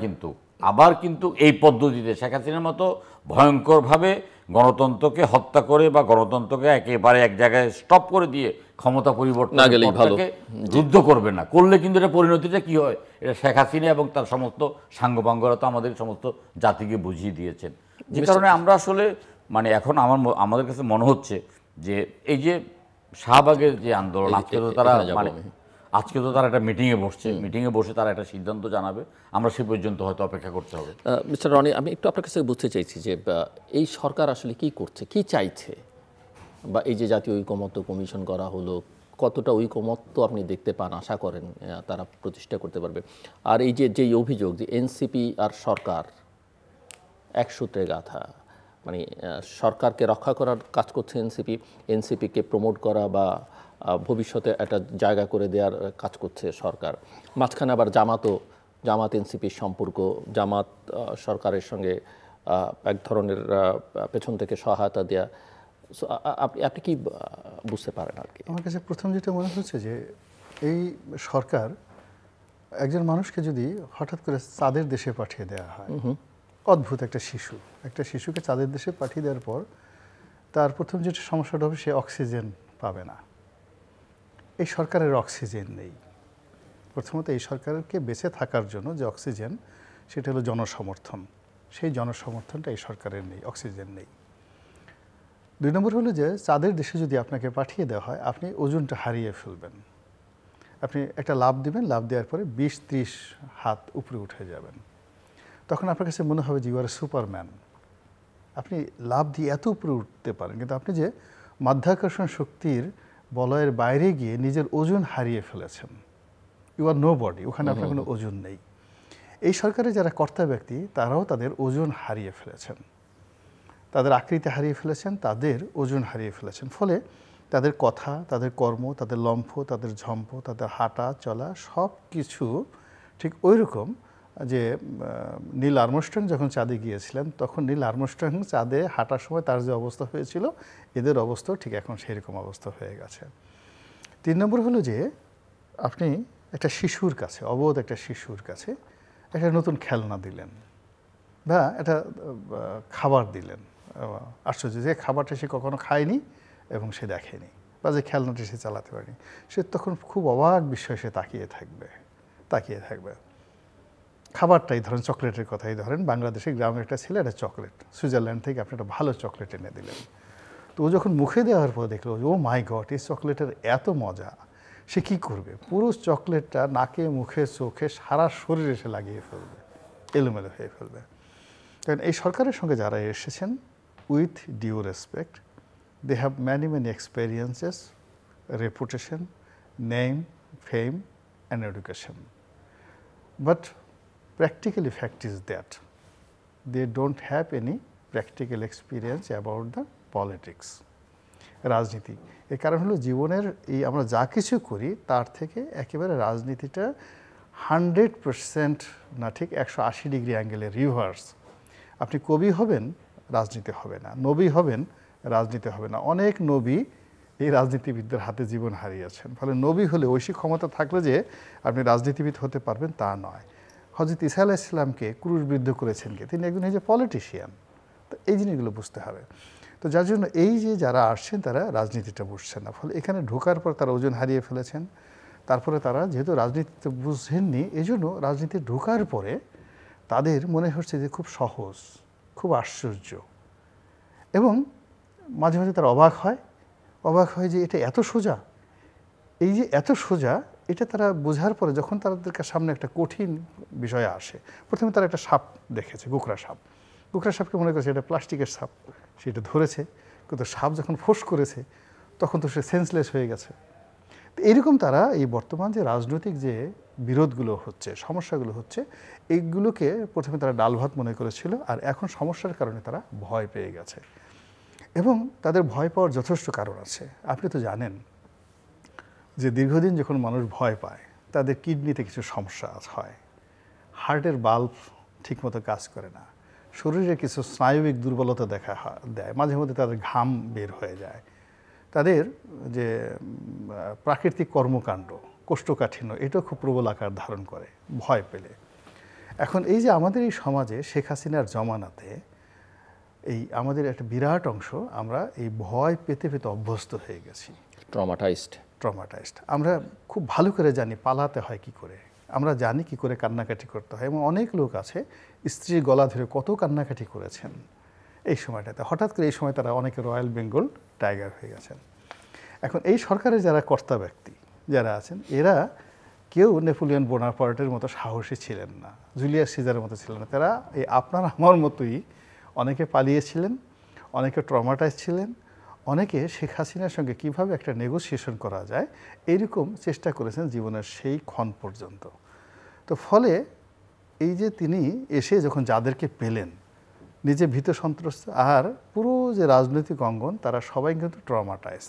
কিন্তু এই পদ্ধতিতে শেখ হাসিনার মতো ভয়ঙ্করভাবে গণতন্ত্রকে হত্যা করে বা গণতন্ত্রকে একেবারে এক জায়গায় স্টপ করে দিয়ে ক্ষমতা পরিবর্তনকে যুদ্ধ করবে না। করলে কিন্তু এটা পরিণতিটা কি হয়, এটা শেখ হাসিনা এবং তার সমস্ত সাঙ্গপাঙ্গরা তো আমাদের সমস্ত জাতিকে বুঝিয়ে দিয়েছেন। যে কারণে আমরা আসলে এখন আমাদের কাছে মনে হচ্ছে যে এই যে শাহবাগের যে আন্দোলন, আজকে তো তারা একটা মিটিংয়ে বসে তারা একটা সিদ্ধান্ত জানাবে। আমরা সে পর্যন্ত হয়তো অপেক্ষা করতে হবে। মিস্টার রনি, আমি একটু আপনার কাছে বুঝতে চাইছি যে এই সরকার আসলে কি করছে, কি চাইছে, বা এই যে জাতীয় ঐকমত্য কমিশন করা হলো, কতটা ঐকমত্য আপনি দেখতে পান, আশা করেন তারা প্রতিষ্ঠা করতে পারবে? আর এই যে অভিযোগ যে এনসিপি আর সরকার এক সূত্রে গাঁথা, সরকারকে রক্ষা করার কাজ করছে এনসিপিকে প্রমোট করা বা ভবিষ্যতে একটা জায়গা করে দেওয়ার কাজ করছে সরকার। মাঝখানে আবার জামাত এনসিপির সম্পর্ক, জামাত সরকারের সঙ্গে এক ধরনের পেছন থেকে সহায়তা দেয়া। আপনি কি বুঝতে পারেন আর কি? আমার কাছে প্রথম যেটা মনে হচ্ছে যে এই সরকার একজন মানুষকে যদি হঠাৎ করে চাঁদের দেশে পাঠিয়ে দেওয়া হয়, অদ্ভুত একটা শিশুকে চাঁদের দেশে পাঠিয়ে দেওয়ার পর তার প্রথম যেটা সমস্যাটা হবে, সে অক্সিজেন পাবে না। এই সরকারের অক্সিজেন নেই। প্রথমত এই সরকারকে বেঁচে থাকার জন্য যে অক্সিজেন, সেটা হলো জনসমর্থন। সেই জনসমর্থনটা এই সরকারের নেই, অক্সিজেন নেই। 2 নম্বর হলো যে চাঁদের দেশে যদি আপনাকে পাঠিয়ে দেওয়া হয়, আপনি ওজনটা হারিয়ে ফেলবেন। আপনি একটা লাফ দিবেন, লাফ দেওয়ার পরে 20-30 হাত উপরে উঠে যাবেন। তখন আপনার কাছে মনে হবে যে ইউ আর সুপারম্যান, আপনি লাফ দিয়ে এত উপরে উঠতে পারেন। কিন্তু আপনি যে মাধ্যাকর্ষণ শক্তির বলয়ের বাইরে গিয়ে নিজের ওজন হারিয়ে ফেলেছেন। ইউ আর নো বডি, ওখানে আপনার কোনো ওজন নেই। এই সরকারের যারা কর্তা ব্যক্তি, তারাও তাদের ওজন হারিয়ে ফেলেছেন, তাদের আকৃতি হারিয়ে ফেলেছেন, তাদের ওজন হারিয়ে ফেলেছেন। ফলে তাদের কথা, তাদের কর্ম, তাদের লম্ফ, তাদের ঝম্প, তাদের হাঁটা চলা সব কিছু ঠিক ওই রকম যে নীল আর্মস্ট্রং যখন চাঁদে গিয়েছিলেন, তখন নীল আর্মস্ট্রং চাঁদে হাঁটার সময় তার যে অবস্থা হয়েছিল, এদের অবস্থাও ঠিক এখন সেই রকম অবস্থা হয়ে গেছে। 3 নম্বর হলো যে আপনি একটা শিশুর কাছে, অবোধ একটা শিশুর কাছে একটা নতুন খেলনা দিলেন বা একটা খাবার দিলেন। আশ্চর্য, যে খাবারটা সে কখনো খায়নি এবং সে দেখেনি, বা যে খেলনাটা সে চালাতে পারেনি, সে তখন খুব অবাক বিষয়ে সে তাকিয়ে থাকবে। খাবারটাই ধরেন, চকলেটের কথাই ধরেন, বাংলাদেশের গ্রামের একটা ছেলে একটা চকলেট, সুইজারল্যান্ড থেকে আপনি একটা ভালো চকলেট এনে দিলেন। তো ও যখন মুখে দেওয়ার পর দেখলো, ও মাই গড, এই চকলেটের এত মজা, সে কি করবে? পুরো চকলেটটা নাকে, মুখে, চোখে, সারা শরীরে সে লাগিয়ে ফেলবে, এলোমেলো হয়ে ফেলবে। কারণ এই সরকারের সঙ্গে যারা এসেছেন, with due respect, they have many experiences, reputation, name, fame and education. But practically fact is that they don't have any practical experience about the politics, রাজনীতি। এর কারণ হলো জীবনের এই আমরা যা কিছু করি তার থেকে একেবারে রাজনীতিটা 100% না, ঠিক 180 ডিগ্রি অ্যাঙ্গেলে রিভার্স। আপনি কবি হবেন, রাজনীতি হবে না, নবী হবেন, রাজনীতি হবে না। অনেক নবী এই রাজনীতিবিদদের হাতে জীবন হারিয়েছেন। ফলে নবী হলে ঐশী ক্ষমতা থাকলে যে আপনি রাজনীতিবিদ হতে পারবেন তা নয়। হযরত ঈসা আলাইহিস সালামকে ক্রুশবিদ্ধ করেছেন কে? তিনি একজন এই যে পলিটিশিয়ান। তো এই জিনিসগুলো বুঝতে হবে। তো যার জন্য এই যে যারা আসছেন তারা রাজনীতিটা বুঝছেন না, ফলে এখানে ঢোকার পর তারা ওজন হারিয়ে ফেলেছেন। তারপরে তারা যেহেতু রাজনীতিতে বুঝছেননি, এই জন্য রাজনীতি ঢোকার পরে তাদের মনে হচ্ছে যে খুব সহজ, খুব আশ্চর্য, এবং মাঝে মাঝে তারা অবাক হয় যে এটা এত সোজা। এই যে এত সোজা, এটা তারা বোঝার পরে যখন তাদের সামনে একটা কঠিন বিষয় আসে, প্রথমে তারা একটা সাপ দেখেছে, গোকরা সাপ। গোকরা সাপকে মনে করেছে এটা প্লাস্টিকের সাপ, সেটা ধরেছে, কিন্তু সাপ যখন ফোঁস করেছে তখন তো সে সেন্সলেস হয়ে গেছে। তো এইরকম তারা এই বর্তমান যে রাজনৈতিক যে বিরোধগুলো হচ্ছে, সমস্যাগুলো হচ্ছে, এইগুলোকে প্রথমে তারা ডাল ভাত মনে করেছিল, আর এখন সমস্যার কারণে তারা ভয় পেয়ে গেছে। এবং তাদের ভয় পাওয়ার যথেষ্ট কারণ আছে। আপনি তো জানেন যে দীর্ঘদিন যখন মানুষ ভয় পায় তাদের কিডনিতে কিছু সমস্যা হয়, হার্টের বাল্ব ঠিকমতো কাজ করে না, শরীরে কিছু স্নায়বিক দুর্বলতা দেয়, মাঝে মধ্যে তাদের ঘাম বের হয়ে যায়, তাদের যে প্রাকৃতিক কর্মকাণ্ড, কোষ্ঠকাঠিন্য, এটাও খুব প্রবল আকার ধারণ করে ভয় পেলে। এখন এই যে আমাদের এই সমাজে শেখ হাসিনার জমানাতে এই আমাদের একটা বিরাট অংশ আমরা এই ভয় পেতে পেতে অভ্যস্ত হয়ে গেছি, ট্রমাটাইজড। আমরা খুব ভালো করে জানি পালাতে হয় কি করে, আমরা জানি কি করে কান্নাকাটি করতে হয়, এবং অনেক লোক আছে স্ত্রীর গলা ধরে কত কান্নাকাটি করেছেন এই সময়টাতে। হঠাৎ করে এই সময় তারা অনেকে রয়্যাল বেঙ্গল টাইগার হয়ে গেছেন। এখন এই সরকারের যারা কর্তা ব্যক্তি যারা আছেন, এরা কেউ নেপোলিয়ন বোনাপার্টের মতো সাহসী ছিলেন না, জুলিয়াস সিজারের মতো ছিলেন না। তারা এই আপনার আমার মতোই অনেকে পালিয়েছিলেন, অনেকে ট্রমাটাইজ ছিলেন, অনেকে শেখ হাসিনার সঙ্গে কীভাবে একটা নেগোসিয়েশন করা যায় এইরকম চেষ্টা করেছেন জীবনের সেই ক্ষণ পর্যন্ত। তো ফলে এই যে তিনি এসে যখন যাদেরকে পেলেন, নিজে ভীত সন্ত্রস্ত, আর পুরো যে রাজনৈতিক অঙ্গন তারা সবাই কিন্তু ট্রমাটাইজ।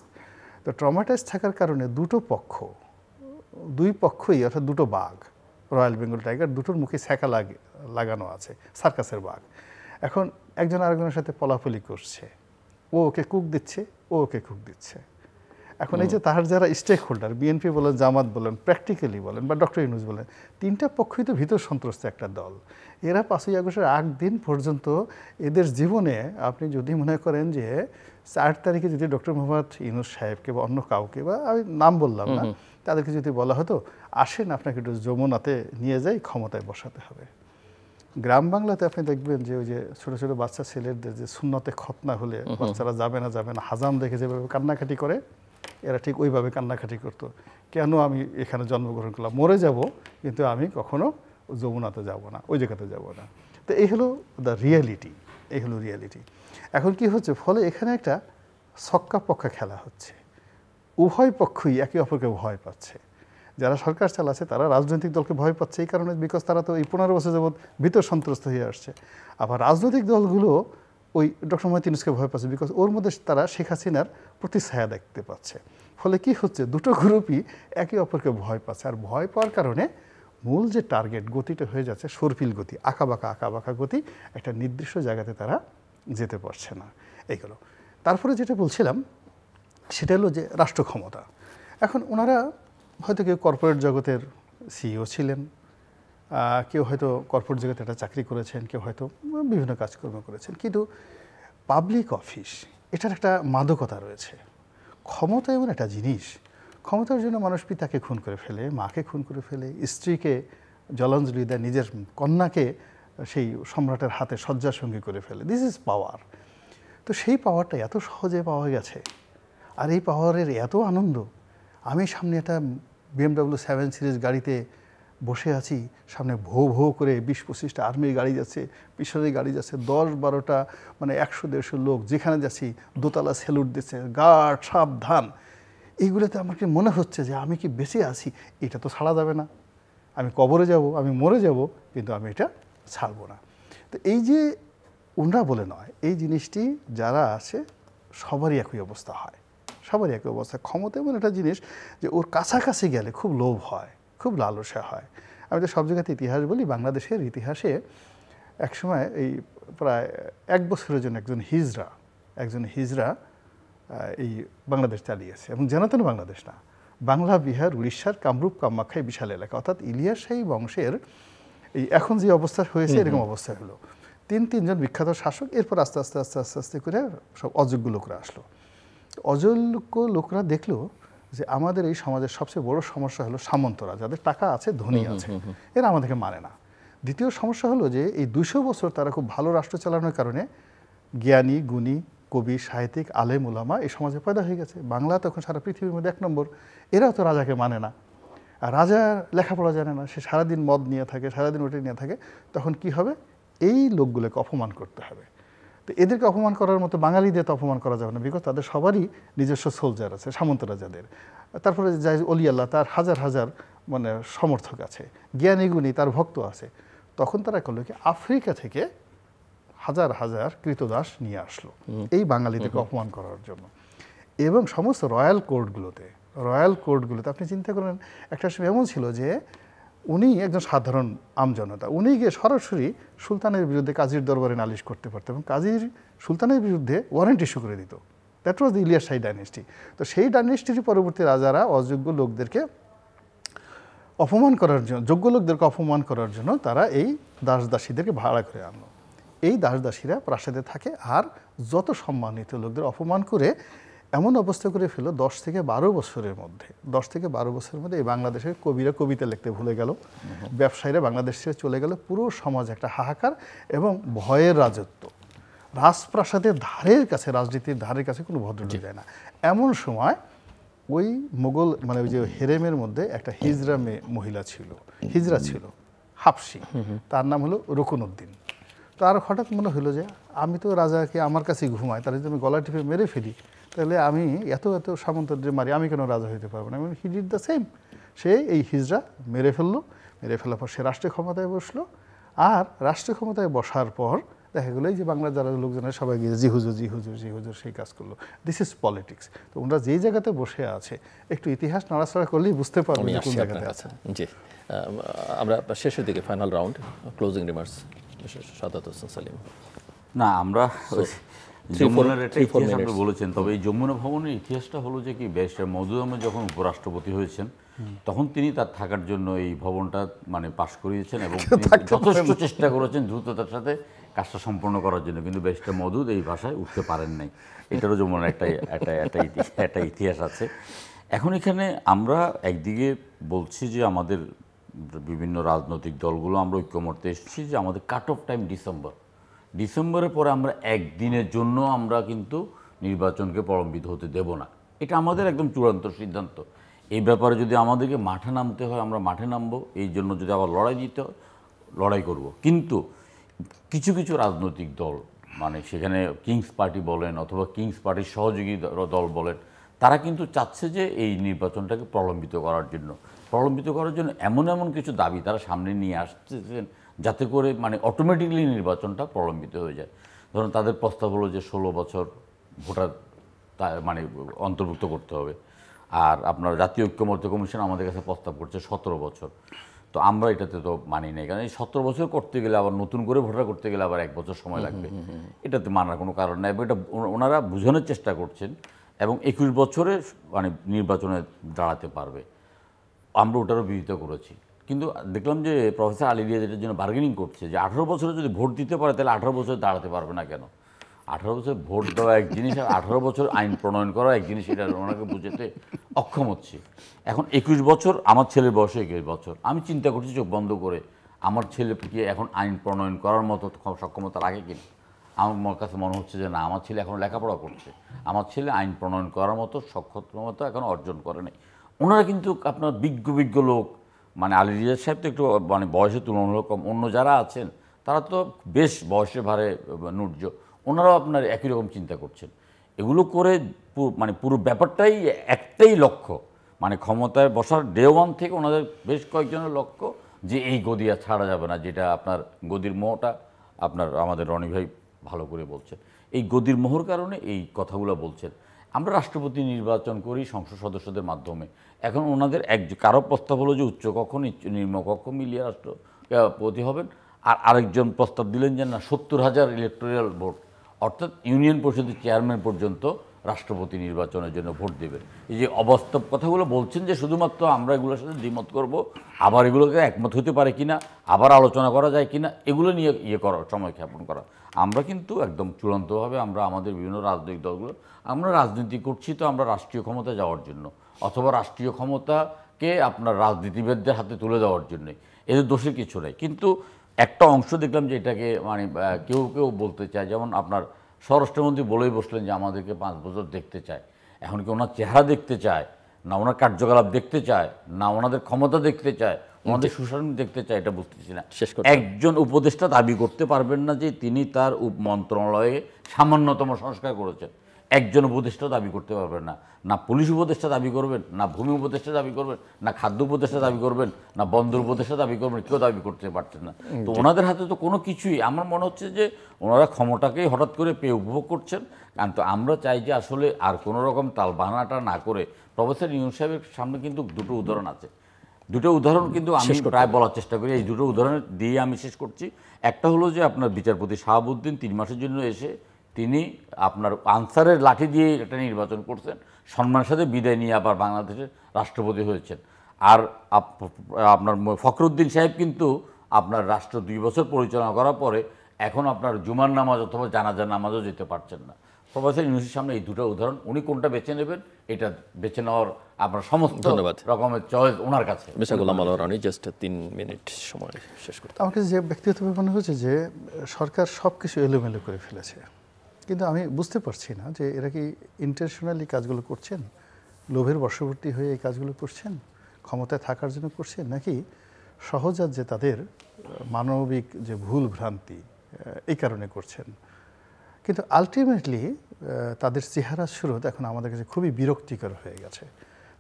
তো ট্রমাটাইজ থাকার কারণে দুই পক্ষই, অর্থাৎ দুটো বাঘ, রয়্যাল বেঙ্গল টাইগার, দুটোর মুখে ছ্যাঁকা লাগানো আছে, সার্কাসের বাঘ। এখন একজন আরেকজনের সাথে পলাপলি করছে, ও ওকে কুক দিচ্ছে, ও ওকে কুক দিচ্ছে। এখন এই যে তার যারা স্টেক হোল্ডার, বিএনপি বলেন, জামাত বলেন, প্র্যাকটিক্যালি বলেন, বা ডক্টর ইউনূস বলেন, তিনটা পক্ষই তো ভীত সন্ত্রস্ত একটা দল। এরা 5ই আগস্টের আগ দিন পর্যন্ত এদের জীবনে আপনি যদি মনে করেন যে 4 তারিখে যদি ডক্টর মোহাম্মদ ইউনূস সাহেবকে বা অন্য কাউকে, বা আমি নাম বললাম না, তাদেরকে যদি বলা হতো আসেন আপনাকে একটু যমুনাতে নিয়ে যাই, ক্ষমতায় বসাতে হবে। গ্রাম বাংলাতে আপনি দেখবেন যে ওই যে ছোটো ছোটো বাচ্চা ছেলেদের যে সুন্নতে খতনা হলে বাচ্চারা যাবে না হাজাম দেখে যেভাবে কান্নাকাটি করে, এরা ঠিক ওইভাবে কান্নাকাটি করতো। কেন আমি এখানে জন্মগ্রহণ করলাম, মরে যাব, কিন্তু আমি কখনো যমুনাতে যাব না, ওই জায়গাতে যাব না। তো এই হলো দ্য রিয়ালিটি, এই হলো রিয়ালিটি। এখন কি হচ্ছে, ফলে এখানে একটা ছক্কা পক্কা খেলা হচ্ছে, উভয় পক্ষই একে অপরকে ভয় পাচ্ছে। যারা সরকার চালাচ্ছে তারা রাজনৈতিক দলকে ভয় পাচ্ছে এই কারণে, বিকজ তারা তো এই 15 বছর যাবৎ ভীত সন্ত্রস্ত হয়ে আসছে। আবার রাজনৈতিক দলগুলো ওই ডক্টর মোহাম্মদ ইউনূসকে ভয় পাচ্ছে, বিকজ ওর মধ্যে তারা শেখ হাসিনার প্রতিছায়া দেখতে পাচ্ছে। ফলে কি হচ্ছে, দুটো গ্রুপই একে অপরকে ভয় পাচ্ছে, আর ভয় পাওয়ার কারণে মূল যে টার্গেট গতিটা হয়ে যাচ্ছে সরপিল গতি, আঁকাবাঁকা গতি, একটা নির্দিষ্ট জায়গাতে তারা যেতে পারছে না। এইগুলো তারপরে যেটা বলছিলাম সেটা হলো যে রাষ্ট্র ক্ষমতা। এখন ওনারা হয়তো কেউ কর্পোরেট জগতের সিইও ছিলেন, কেউ হয়তো কর্পোরেট জগতে একটা চাকরি করেছেন, কেউ হয়তো বিভিন্ন কাজকর্ম করেছেন, কিন্তু পাবলিক অফিস এটার একটা মাদকতা রয়েছে। ক্ষমতা এমন একটা জিনিস, ক্ষমতার জন্য মানুষ পিতাকে খুন করে ফেলে, মাকে খুন করে ফেলে, স্ত্রীকে জলাঞ্জলি দেয়, নিজের কন্যাকে সেই সম্রাটের হাতে শয্যাসঙ্গী করে ফেলে। This is power. তো সেই পাওয়ারটা এত সহজে পাওয়া গেছে, আর এই পাওয়ারের এত আনন্দ, আমি সামনে একটা BMW 7 সিরিজ গাড়িতে বসে আছি, সামনে ভো ভো করে 20-25টা আর্মির গাড়ি যাচ্ছে, পিছনে গাড়ি যাচ্ছে, 10-12টা মানে 100-150 লোক, যেখানে যাচ্ছি দোতলা স্যালুট দিচ্ছে, গার্ড সাবধান। এইগুলোতে আমাকে মনে হচ্ছে যে আমি কি বেঁচে আছি, এটা তো ছাড়া যাবে না, আমি কবরে যাব, আমি মরে যাব, কিন্তু আমি এটা ছাড়বো না। তো এই যে ওনরা বলে নয়, এই জিনিসটি যারা আছে সবারই একই অবস্থা হয়, সবারই একই অবস্থা। ক্ষমতা এমন একটা জিনিস যে ওর কাছাকাছি গেলে খুব লোভ হয়, খুব লালসা হয়। আমি তো সব জায়গাতে ইতিহাস বলি, বাংলাদেশের ইতিহাসে একসময় এই প্রায় 1 বছরের জন্য একজন হিজড়া এই বাংলাদেশ চালিয়েছে, এবং জানাতেন বাংলাদেশ না, বাংলা, বিহার, উড়িষ্যার কামরূপ কামাখ্যায় বিশাল এলাকা, অর্থাৎ ইলিয়াস শাহী বংশের এই এখন যে অবস্থা হয়েছে এরকম অবস্থা হলো। তিনজন বিখ্যাত শাসক, এরপর আস্তে আস্তে আস্তে আস্তে আস্তে করে সব অযোগ্য লোকরা আসলো। অযোগ্য লোকরা দেখলো যে আমাদের এই সমাজের সবচেয়ে বড় সমস্যা হলো সামন্তরা, যাদের টাকা আছে, ধনী আছে, এরা আমাদেরকে মানে না। দ্বিতীয় সমস্যা হলো যে এই 200 বছর তারা খুব ভালো রাষ্ট্র চালানোর কারণে জ্ঞানী, গুণী, কবি, সাহিত্যিক, আলেম, উলামা এই সমাজে পয়দা হয়ে গেছে। বাংলা তখন সারা পৃথিবীর মধ্যে 1 নম্বর। এরাও তো রাজাকে মানে না, আর রাজা লেখাপড়া জানে না, সে সারাদিন মদ নিয়ে থাকে, সারাদিন ওটা নিয়ে থাকে। তখন কি হবে, এই লোকগুলোকে অপমান করতে হবে। তো এদেরকে অপমান করার মতো বাঙালিদের তো অপমান করা যাবে না, বিকজ তাদের সবারই নিজস্ব সোলজার আছে, সামন্তরা যাদের। তারপরে যাই অলি আল্লাহ, তার হাজার হাজার মানে সমর্থক আছে, জ্ঞানী গুণী তার ভক্ত আছে। তখন তারা করলো কি, আফ্রিকা থেকে হাজার হাজার কৃতদাস নিয়ে আসলো এই বাঙালিদেরকে অপমান করার জন্য। এবং সমস্ত রয়্যাল কোর্টগুলোতে আপনি চিন্তা করেন, একটা সময় এমন ছিল যে উনি একজন সাধারণ আমজনতা, উনি গিয়ে সরাসরি সুলতানের বিরুদ্ধে কাজীর দরবারে নালিশ করতে পারতেন, এবং কাজীর সুলতানের বিরুদ্ধে ওয়ারেন্ট ইস্যু করে দিত। That was the Ilyas Shahi dynasty. তো সেই ডাইনেস্টির পরবর্তী রাজারা অযোগ্য লোকদেরকে অপমান করার জন্য, যোগ্য লোকদেরকে অপমান করার জন্য তারা এই দাসদাসীদেরকে ভাড়া করে আনলো। এই দাসদাসীরা প্রাসাদে থাকে, আর যত সম্মানিত লোকদের অপমান করে এমন অবস্থা করে ফেলো 10 থেকে 12 বছরের মধ্যে এই বাংলাদেশের কবিরা কবিতা লিখতে ভুলে গেল, ব্যবসায়ীরা বাংলাদেশ ছেড়ে চলে গেল, পুরো সমাজ একটা হাহাকার এবং ভয়ের রাজত্ব। রাজপ্রাসাদের ধারের কাছে, রাজনীতির ধারের কাছে কোনো ভদ্রলোক যায় না। এমন সময় ওই মোগল মানে ওই যে হেরেমের মধ্যে একটা হিজরা ছিল হাবশি, তার নাম হলো রুকনউদ্দিন। তার হঠাৎ মনে হলো যে আমি তো রাজাকে আমার কাছেই ঘুমাই, তাহলে যদি আমি গলা টিপে মেরে ফেলি, তাহলে আমি এত সামন্তদের মারি, আমি কেন রাজা হইতে পারবো না? He did the same. সে এই হিজরা মেরে ফেলার পর সে রাষ্ট্রীয় ক্ষমতায় বসলো। আর রাষ্ট্রীয় ক্ষমতায় বসার পর দেখা গেলো এই যে বাংলার যারা লোকজনের সবাই গিয়ে জি হুজুর সেই কাজ করলো। This is politics. তো ওনারা যেই জায়গাতে বসে আছে, একটু ইতিহাস নাড়াচাড়া করলেই বুঝতে পারবো কোন জায়গাতে আছে। জি, আমরা শেষের দিকে final round, closing remarks, Sadat Hossain Salim. না, আমরা যমুনার একটা ইতিহাস আপনি বলেছেন, তবে এই যমুনা ভবনের ইতিহাসটা হলো যে কি, ব্যারিস্টার মওদুদ আহমেদ যখন উপরাষ্ট্রপতি হয়েছেন তখন তিনি তার থাকার জন্য এই ভবনটা মানে পাশ করিয়েছেন, এবং যথেষ্ট চেষ্টা করেছেন দ্রুততার সাথে কাজটা সম্পন্ন করার জন্য, কিন্তু ব্যারিস্টার মওদুদ এই ভাষায় উঠতে পারেন নাই। এটারও যমুনার একটা ইতিহাস আছে। এখন এখানে আমরা একদিকে বলছি যে আমাদের বিভিন্ন রাজনৈতিক দলগুলো আমরা ঐক্যমত্যে এসেছি যে আমাদের কাট অফ টাইম ডিসেম্বরের পরে আমরা একদিনের জন্য আমরা কিন্তু নির্বাচনকে প্রলম্বিত হতে দেব না। এটা আমাদের একদম চূড়ান্ত সিদ্ধান্ত। এই ব্যাপারে যদি আমাদেরকে মাঠে নামতে হয় আমরা মাঠে নামবো, এই জন্য যদি আবার লড়াই দিতে হয় লড়াই করব। কিন্তু কিছু কিছু রাজনৈতিক দল, মানে সেখানে কিংস পার্টি বলেন অথবা কিংস পার্টির সহযোগী দল বলেন, তারা কিন্তু চাচ্ছে যে এই নির্বাচনটাকে প্রলম্বিত করার জন্য এমন কিছু দাবি তারা সামনে নিয়ে আসতেছেন যাতে করে মানে অটোমেটিকলি নির্বাচনটা প্রলম্বিত হয়ে যায়। ধরুন তাদের প্রস্তাব হলো যে 16 বছর ভোটার মানে অন্তর্ভুক্ত করতে হবে, আর আপনার জাতীয় ঐক্যমত্য কমিশন আমাদের কাছে প্রস্তাব করছে 17 বছর। তো আমরা এটাতে তো মানি নাই, কারণ এই 17 বছর করতে গেলে আবার নতুন করে ভোটার করতে গেলে আবার 1 বছর সময় লাগবে, এটাতে মানার কোনো কারণ নাই। এটা ওনারা বোঝানোর চেষ্টা করছেন, এবং 21 বছরে মানে নির্বাচনে দাঁড়াতে পারবে। আমরা ওটারও বিরোধিতা করেছি, কিন্তু দেখলাম যে প্রফেসর আলী রিয়াজ এটার জন্য বার্গেনিং করছে যে 18 বছরে যদি ভোট দিতে পারে তাহলে 18 বছর দাঁড়াতে পারবে না কেন? 18 বছর ভোট দেওয়া এক জিনিস, আর 18 বছর আইন প্রণয়ন করা এক জিনিস, এটা ওনাকে বুঝতে অক্ষম হচ্ছে। এখন 21 বছর, আমার ছেলের বয়সে 21 বছর, আমি চিন্তা করছি চোখ বন্ধ করে আমার ছেলেকে এখন আইন প্রণয়ন করার মতো সক্ষমতা রাখে কিনা। আমার কাছে মনে হচ্ছে যে না, আমার ছেলে এখন লেখাপড়া করছে, আমার ছেলে আইন প্রণয়ন করার মতো সক্ষমতা এখন অর্জন করে নেই। ওনারা কিন্তু আপনার বিজ্ঞ বিজ্ঞ লোক, মানে আলী রিয়াজ সাহেব তো একটু মানে বয়সের তুলনামূলক কম, অন্য যারা আছেন তারা তো বেশ বয়সে ভারে নুর্য, ওনারাও আপনার একই রকম চিন্তা করছেন। এগুলো করে মানে পুরো ব্যাপারটাই একটাই লক্ষ্য, মানে ক্ষমতায় বসার ডে ওয়ান থেকে ওনাদের বেশ কয়েকজনের লক্ষ্য যে এই গদি আর ছাড়া যাবে না, যেটা আপনার গদির মোহটা আপনার আমাদের রনি ভাই ভালো করে বলছেন। এই গদির মোহর কারণে এই কথাগুলো বলছেন। আমরা রাষ্ট্রপতি নির্বাচন করি সংসদ সদস্যদের মাধ্যমে, এখন ওনাদের কারো প্রস্তাব হলো যে উচ্চকক্ষ নিম্নকক্ষ মিলিয়ে রাষ্ট্রপতি হবেন, আর আরেকজন প্রস্তাব দিলেন যে না 70,000 ইলেকটোরাল ভোট, অর্থাৎ ইউনিয়ন পরিষদের চেয়ারম্যান পর্যন্ত রাষ্ট্রপতি নির্বাচনের জন্য ভোট দেবেন। এই যে অবাস্তব কথাগুলো বলছেন যে শুধুমাত্র আমরা এগুলোর সাথে দ্বিমত করব, আবার এগুলোকে একমত হতে পারে কিনা, আবার আলোচনা করা যায় কিনা, এগুলো নিয়ে করা, সময় ক্ষেপণ করা। আমরা কিন্তু একদম চূড়ান্তভাবে আমরা আমাদের বিভিন্ন রাজনৈতিক দলগুলো আমরা রাজনীতি করছি তো আমরা রাষ্ট্রীয় ক্ষমতা যাওয়ার জন্য, অথবা রাষ্ট্রীয় ক্ষমতাকে আপনার রাজনীতিবিদদের হাতে তুলে দেওয়ার জন্যে, এদের দোষের কিছু নেই। কিন্তু একটা অংশ দেখলাম যে এটাকে মানে কেউ কেউ বলতে চায়, যেমন আপনার স্বরাষ্ট্রমন্ত্রী বলেই বসলেন যে আমাদেরকে 5 বছর দেখতে চায়। এখন কি ওনার চেহারা দেখতে চায়, না ওনার কার্যকলাপ দেখতে চায়, না ওনাদের ক্ষমতা দেখতে চায়, ওনাদের সুশাসন দেখতে চায়, এটা বুঝতেছি না। একজন উপদেষ্টা দাবি করতে পারবেন না যে তিনি তার মন্ত্রণালয়ে সামান্যতম সংস্কার করেছেন, একজন উপদেষ্টা দাবি করতে পারবেন না। না পুলিশ উপদেষ্টা দাবি করবেন, না ভূমি উপদেষ্টা দাবি করবেন, না খাদ্য উপদেষ্টা দাবি করবেন, না বন্দর উপদেষ্টা দাবি করবেন, কেউ দাবি করতে পারছেন না। তো ওনাদের হাতে তো কোনো কিছুই, আমার মনে হচ্ছে যে ওনারা ক্ষমতাকেই হঠাৎ করে পেয়ে উপভোগ করছেন। কিন্তু আমরা চাই যে আসলে আর কোনো রকম তালবাহানাটা না করে, প্রফেসর ইউনূস সাহেবের সামনে কিন্তু দুটো উদাহরণ আছে, দুটো উদাহরণ কিন্তু আমি প্রায় বলার চেষ্টা করি, এই দুটো উদাহরণ দিয়ে আমি শেষ করছি। একটা হলো যে আপনার বিচারপতি শাহাবুদ্দিন 3 মাসের জন্য এসে তিনি আপনার আনসারের লাঠি দিয়ে একটা নির্বাচন করছেন, সম্মানের সাথে বিদায় নিয়ে আবার বাংলাদেশের রাষ্ট্রপতি হয়েছেন। আর আপনার ফখরুদ্দিন সাহেব কিন্তু আপনার রাষ্ট্র 2 বছর পরিচালনা করার পরে এখন আপনার জুমার নামাজ অথবা জানাজার নামাজও যেতে পারছেন না। প্রফেসর ইউনূসের সামনে এই দুটো উদাহরণ, উনি কোনটা বেছে নেবেন এটা বেছে নেওয়ার আপনার সমস্ত রকমের চয়েস ওনার কাছে। মিস্টার গোলাম আলা রনি, জাস্ট 3 মিনিট সময় শেষ করতে। আমার কাছে যে ব্যক্তিগতভাবে মনে হচ্ছে যে সরকার সব কিছু এলোমেলো করে ফেলেছে, কিন্তু আমি বুঝতে পারছি না যে এরা কি ইন্টেনশনালি কাজগুলো করছেন, লোভের বশবর্তী হয়ে এই কাজগুলো করছেন, ক্ষমতায় থাকার জন্য করছেন, নাকি সহজাত যে তাদের মানবিক যে ভুল ভ্রান্তি এই কারণে করছেন। কিন্তু আলটিমেটলি তাদের চেহারা স্রোত এখন আমাদের কাছে খুবই বিরক্তিকর হয়ে গেছে।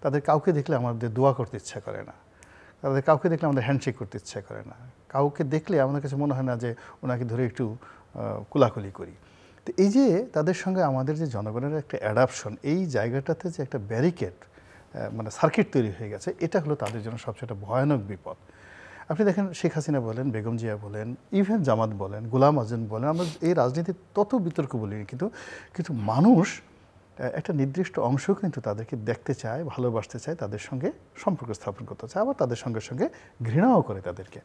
তাদের কাউকে দেখলে আমাদের দোয়া করতে ইচ্ছা করে না, তাদের কাউকে দেখলে আমাদের হ্যান্ডশেক করতে ইচ্ছা করে না, কাউকে দেখলে আমাদের কাছে মনে হয় না যে ওনাকে ধরে একটু কুলাকুলি করি। তো এই যে তাদের সঙ্গে আমাদের যে জনগণের একটা অ্যাডাপশন, এই জায়গাটাতে যে একটা ব্যারিকেড মানে সার্কিট তৈরি হয়ে গেছে, এটা হলো তাদের জন্য সবচেয়ে ভয়ানক বিপদ। আপনি দেখেন শেখ হাসিনা বলেন, বেগম জিয়া বলেন, ইভেন জামাত বলেন, গোলাম আজম বলেন, আমরা এই রাজনীতির তত বিতর্ক বলিনি, কিন্তু মানুষ একটা নির্দিষ্ট অংশ কিন্তু তাদেরকে দেখতে চায়, ভালোবাসতে চায়, তাদের সঙ্গে সম্পর্ক স্থাপন করতে চায়, আবার তাদের সঙ্গে সঙ্গে ঘৃণাও করে তাদেরকে।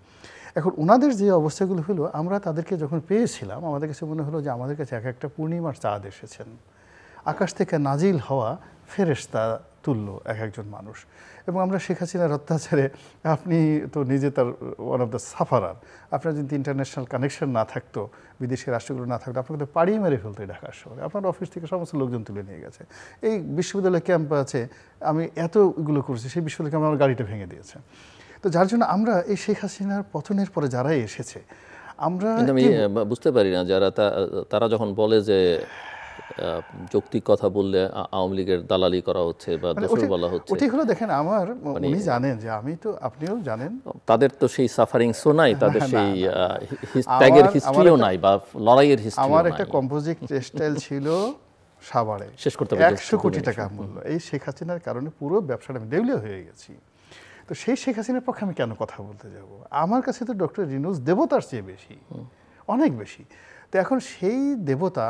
এখন ওনাদের যে অবস্থাগুলো হলো, আমরা তাদেরকে যখন পেয়েছিলাম আমাদের কাছে মনে হলো যে আমাদের কাছে এক একটা পূর্ণিমার চাঁদ এসেছেন, আকাশ থেকে নাজিল হওয়া ফেরেশতা তুল্য এক একজন মানুষ। এবং আমরা শেখ হাসিনার অত্যাচারে, আপনি তো নিজে তার ওয়ান অফ দ্য সাফারার, আপনার যদি ইন্টারন্যাশনাল কানেকশন না থাকতো, বিদেশি রাষ্ট্রগুলো না থাকতো, আপনাকে তো পাড়িয়ে মেরে ফেলতো ঢাকার শহরে। আপনার অফিস থেকে সমস্ত লোকজন তুলে নিয়ে গেছে। এই বিশ্ববিদ্যালয় ক্যাম্প আছে, আমি এতগুলো করেছি, সেই বিশ্ববিদ্যালয় ক্যাম্পে আমার গাড়িটা ভেঙে দিয়েছে। তো যার জন্য আমরা এই শেখ হাসিনার পতনের পরে যারাই এসেছে, আমরা আমি বুঝতে পারি না যারা তারা যখন বলে যে যৌক্তিক কথা বললে আওয়ামী লীগের দালালি করা হচ্ছে বা দোষর বলা হচ্ছে, ওটাই হলো। দেখেন আমার উনি জানেন যে আমি তো, আপনিও জানেন, তাদের তো সেই সাফারিংসও নাই, তাদের সেই ত্যাগের হিস্ট্রিও নাই বা লড়াইয়ের হিস্ট্রি। আমার একটা কম্পোজিট টেক্সটাইল ছিল সাভারে, শেষ করতে 100 কোটি টাকা মূল্য। এই শেখ হাসিনার কারণে পুরো ব্যবসাটা আমি দেউলিয়া হয়ে গেছি। তো সেই শেখ হাসিনার পক্ষে আমি কেন কথা বলতে যাব? আমার কাছে তো ডক্টর ইউনূস দেবতার চেয়ে বেশি, অনেক বেশি। তো এখন সেই দেবতা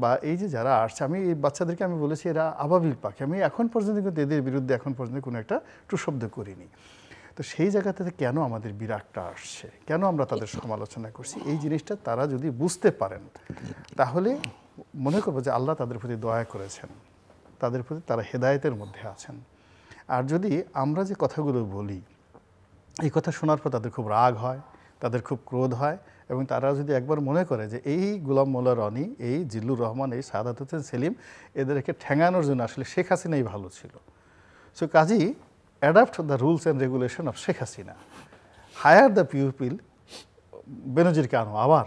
বা এই যে যারা আসছে, আমি এই বাচ্চাদেরকে আমি বলেছি এরা আবাবিল পাখি, আমি এখন পর্যন্ত কিন্তু এদের বিরুদ্ধে এখন পর্যন্ত কোনো একটা টুশব্দ করিনি। তো সেই জায়গাটাতে কেন আমাদের বিরাগটা আসছে, কেন আমরা তাদের সমালোচনা করছি, এই জিনিসটা তারা যদি বুঝতে পারেন তাহলে মনে করবো যে আল্লাহ তাদের প্রতি দয়া করেছেন, তাদের প্রতি তারা হেদায়েতের মধ্যে আছেন। আর যদি আমরা যে কথাগুলো বলি, এই কথা শোনার পর তাদের খুব রাগ হয়, তাদের খুব ক্রোধ হয়, এবং তারা যদি একবার মনে করে যে এই গোলাম মোল্লা রনি, এই জিল্লুর রহমান, এই সাদাত হোসেন সেলিম, এদেরকে ঠেঙানোর জন্য আসলে শেখ হাসিনাই ভালো ছিল। সো কাজেই adapt the rules and regulation of Sheikh Hasina, hire the pupil, বেনজিরকে আনো আবার,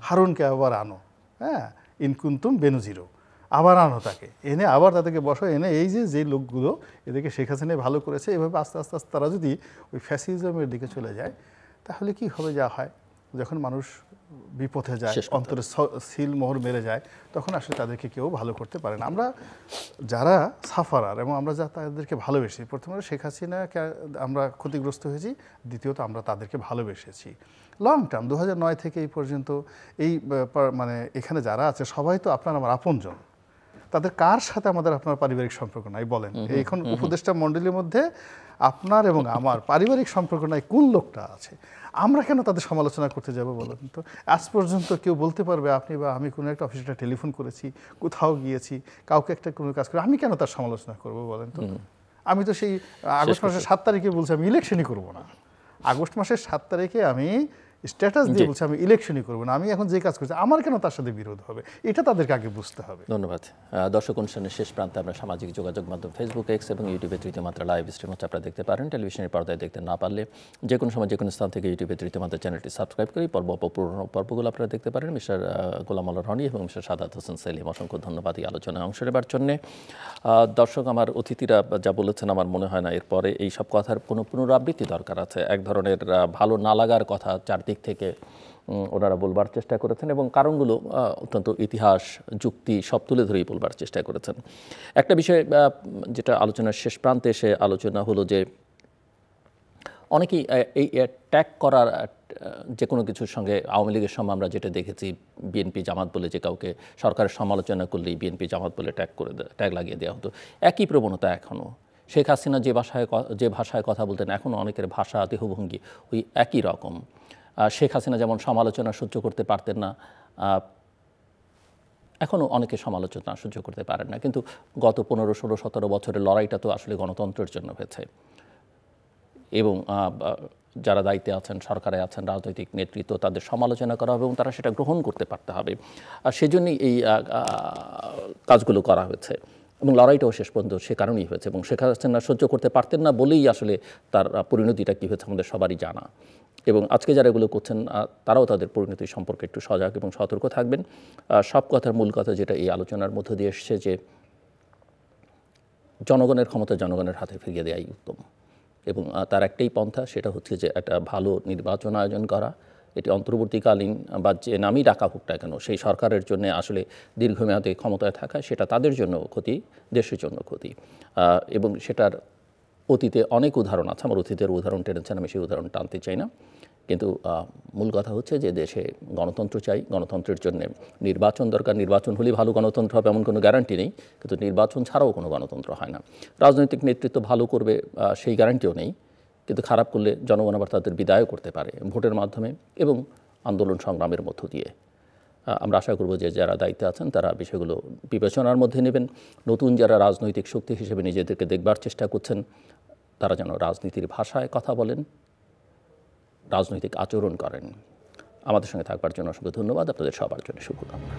হারুনকে আবার আনো, হ্যাঁ, ইনকুন্তুম বেনজিরও, আবার আনো তাকে, এনে আবার তাদেরকে বসো, এনে এই যে লোকগুলো এদেরকে শেখ হাসিনা ভালো করেছে, এভাবে আস্তে আস্তে আস্তে তারা যদি ওই ফ্যাসিজমের দিকে চলে যায়, তাহলে কি হবে? যা হয়, যখন মানুষ বিপথে যায়, অন্তরে সিল মোহর মেরে যায়, তখন আসলে তাদেরকে কেউ ভালো করতে পারে না। আমরা যারা সাফারার এবং আমরা যা তাদেরকে ভালোবেসি, প্রথমে শেখ হাসিনাকে আমরা ক্ষতিগ্রস্ত হয়েছি, দ্বিতীয়ত আমরা তাদেরকে ভালোবেসেছি লং টার্ম। 2009 থেকে এই পর্যন্ত এই মানে এখানে যারা আছে সবাই তো আপনার আমার আপনজন, তাদের কার সাথে আমাদের আপনার পারিবারিক সম্পর্ক নাই বলেন? এখন উপদেষ্টা মণ্ডলীর মধ্যে আপনার এবং আমার পারিবারিক সম্পর্ক নাই কোন লোকটা আছে? আমরা কেন তাদের সমালোচনা করতে যাব বলেন তো? আজ পর্যন্ত কেউ বলতে পারবে আপনি বা আমি কোনো একটা অফিসে টেলিফোন করেছি, কোথাও গিয়েছি, কাউকে একটা কোনো কাজ করে আমি কেন তার সমালোচনা করব বলেন তো? আমি তো সেই আগস্ট মাসের 7 তারিখে বলছি আমি ইলেকশনই করব না। আগস্ট মাসের 7 তারিখে আমি স্ট্যাটাস দিয়ে বলছি আমি ইলেকশনই করবো না। আমি এখন যে কাজ করছি আমার কেন তার সাথে বিরোধ হবে? এটা তাদেরকে আগে বুঝতে হবে। ধন্যবাদ। দর্শক, অনুষ্ঠানের শেষ প্রান্তে আমরা সামাজিক যোগাযোগ মাধ্যম ফেসবুক, এক্স এবং ইউটিউবে তৃতীয় মাত্রা লাইভ স্ট্রিম হচ্ছে আপনারা দেখতে পারেন। টেলিভিশনের পর্দায় দেখতে না পারলে যে কোনো সময় যে কোনো স্থান থেকে ইউটিউবে তৃতীয় মাত্রা চ্যানেলটি সাবস্ক্রাইব করি পুরনো পর্বগুলো আপনারা দেখতে পারেন। মিস্টার গোলাম আল্লাহ রনি এবং মিস্টার সাদাত হোসেন সেলিম, অসংখ্য ধন্যবাদ এই আলোচনায় অংশ নেবার জন্যে। দর্শক, আমার অতিথিরা যা বলেছেন আমার মনে হয় না এরপরে এই সব কথার কোনো পুনরাবৃত্তি দরকার আছে। এক ধরনের ভালো না লাগার কথা চারদিক থেকে ওনারা বলবার চেষ্টা করেছেন এবং কারণগুলো অত্যন্ত ইতিহাস, যুক্তি সব তুলে ধরেই বলবার চেষ্টা করেছেন। একটা বিষয় যেটা আলোচনার শেষ প্রান্তে এসে আলোচনা হলো যে অনেকেই এই ট্যাগ করার যে কোনো কিছুর সঙ্গে আওয়ামী লীগের সময় আমরা যেটা দেখেছি, বিএনপি জামাত বলে যে কাউকে সরকারের সমালোচনা করলেই বিএনপি জামাত বলে ট্যাগ লাগিয়ে দেওয়া হতো। একই প্রবণতা এখনও। শেখ হাসিনা যে ভাষায় কথা বলতেন, এখনও অনেকের ভাষা, দেহভঙ্গি ওই একই রকম। শেখ হাসিনা যেমন সমালোচনা সহ্য করতে পারতেন না, এখনও অনেকে সমালোচনা সহ্য করতে পারেন না। কিন্তু গত 15, 16, 17 বছরের লড়াইটা তো আসলে গণতন্ত্রের জন্য হয়েছে এবং যারা দায়িত্বে আছেন, সরকারে আছেন, রাজনৈতিক নেতৃত্ব, তাদের সমালোচনা করা হবে এবং তারা সেটা গ্রহণ করতে পারতে হবে। আর সেজন্যই এই কাজগুলো করা হয়েছে এবং লড়াইটাও শেষ পর্যন্ত সে কারণেই হয়েছে। এবং শেখ হাসিনা সহ্য করতে পারতেন না বলেই আসলে তার পরিণতিটা কী হয়েছে আমাদের সবারই জানা। এবং আজকে যারা এগুলো করছেন তারাও তাদের পরিণতি সম্পর্কে একটু সজাগ এবং সতর্ক থাকবেন। সব কথার মূল কথা যেটা এই আলোচনার মধ্য দিয়ে এসছে যে জনগণের ক্ষমতা জনগণের হাতে ফিরিয়ে দেওয়াই উত্তম এবং তার একটাই পন্থা, সেটা হচ্ছে যে একটা ভালো নির্বাচন আয়োজন করা। এটি অন্তর্বর্তীকালীন বা যে নামই ডাকা হোক না কেন, সেই সরকারের জন্য আসলে দীর্ঘমেয়াদে ক্ষমতায় থাকা সেটা তাদের জন্য ক্ষতি, দেশের জন্য ক্ষতি। এবং সেটার অতীতে অনেক উদাহরণ আছে, আমার অতীতের উদাহরণ টেনেছেন, আমি সেই উদাহরণ টানতে চাই না। কিন্তু মূল কথা হচ্ছে যে দেশে গণতন্ত্র চাই, গণতন্ত্রের জন্য নির্বাচন দরকার। নির্বাচন হলেই ভালো গণতন্ত্র হবে এমন কোনো গ্যারান্টি নেই, কিন্তু নির্বাচন ছাড়াও কোনো গণতন্ত্র হয় না। রাজনৈতিক নেতৃত্ব ভালো করবে সেই গ্যারান্টিও নেই, কিন্তু খারাপ করলে জনগণ আবার তাদের বিদায় করতে পারে ভোটের মাধ্যমে এবং আন্দোলন সংগ্রামের মধ্য দিয়ে। আমরা আশা করব যে যারা দায়িত্বে আছেন তারা বিষয়গুলো বিবেচনার মধ্যে নেবেন। নতুন যারা রাজনৈতিক শক্তি হিসেবে নিজেদেরকে দেখবার চেষ্টা করছেন তারা যেন রাজনীতির ভাষায় কথা বলেন, রাজনৈতিক আচরণ করেন। আমাদের সঙ্গে থাকবার জন্য অসংখ্য ধন্যবাদ। আপনাদের সবার জন্য শুভকামনা।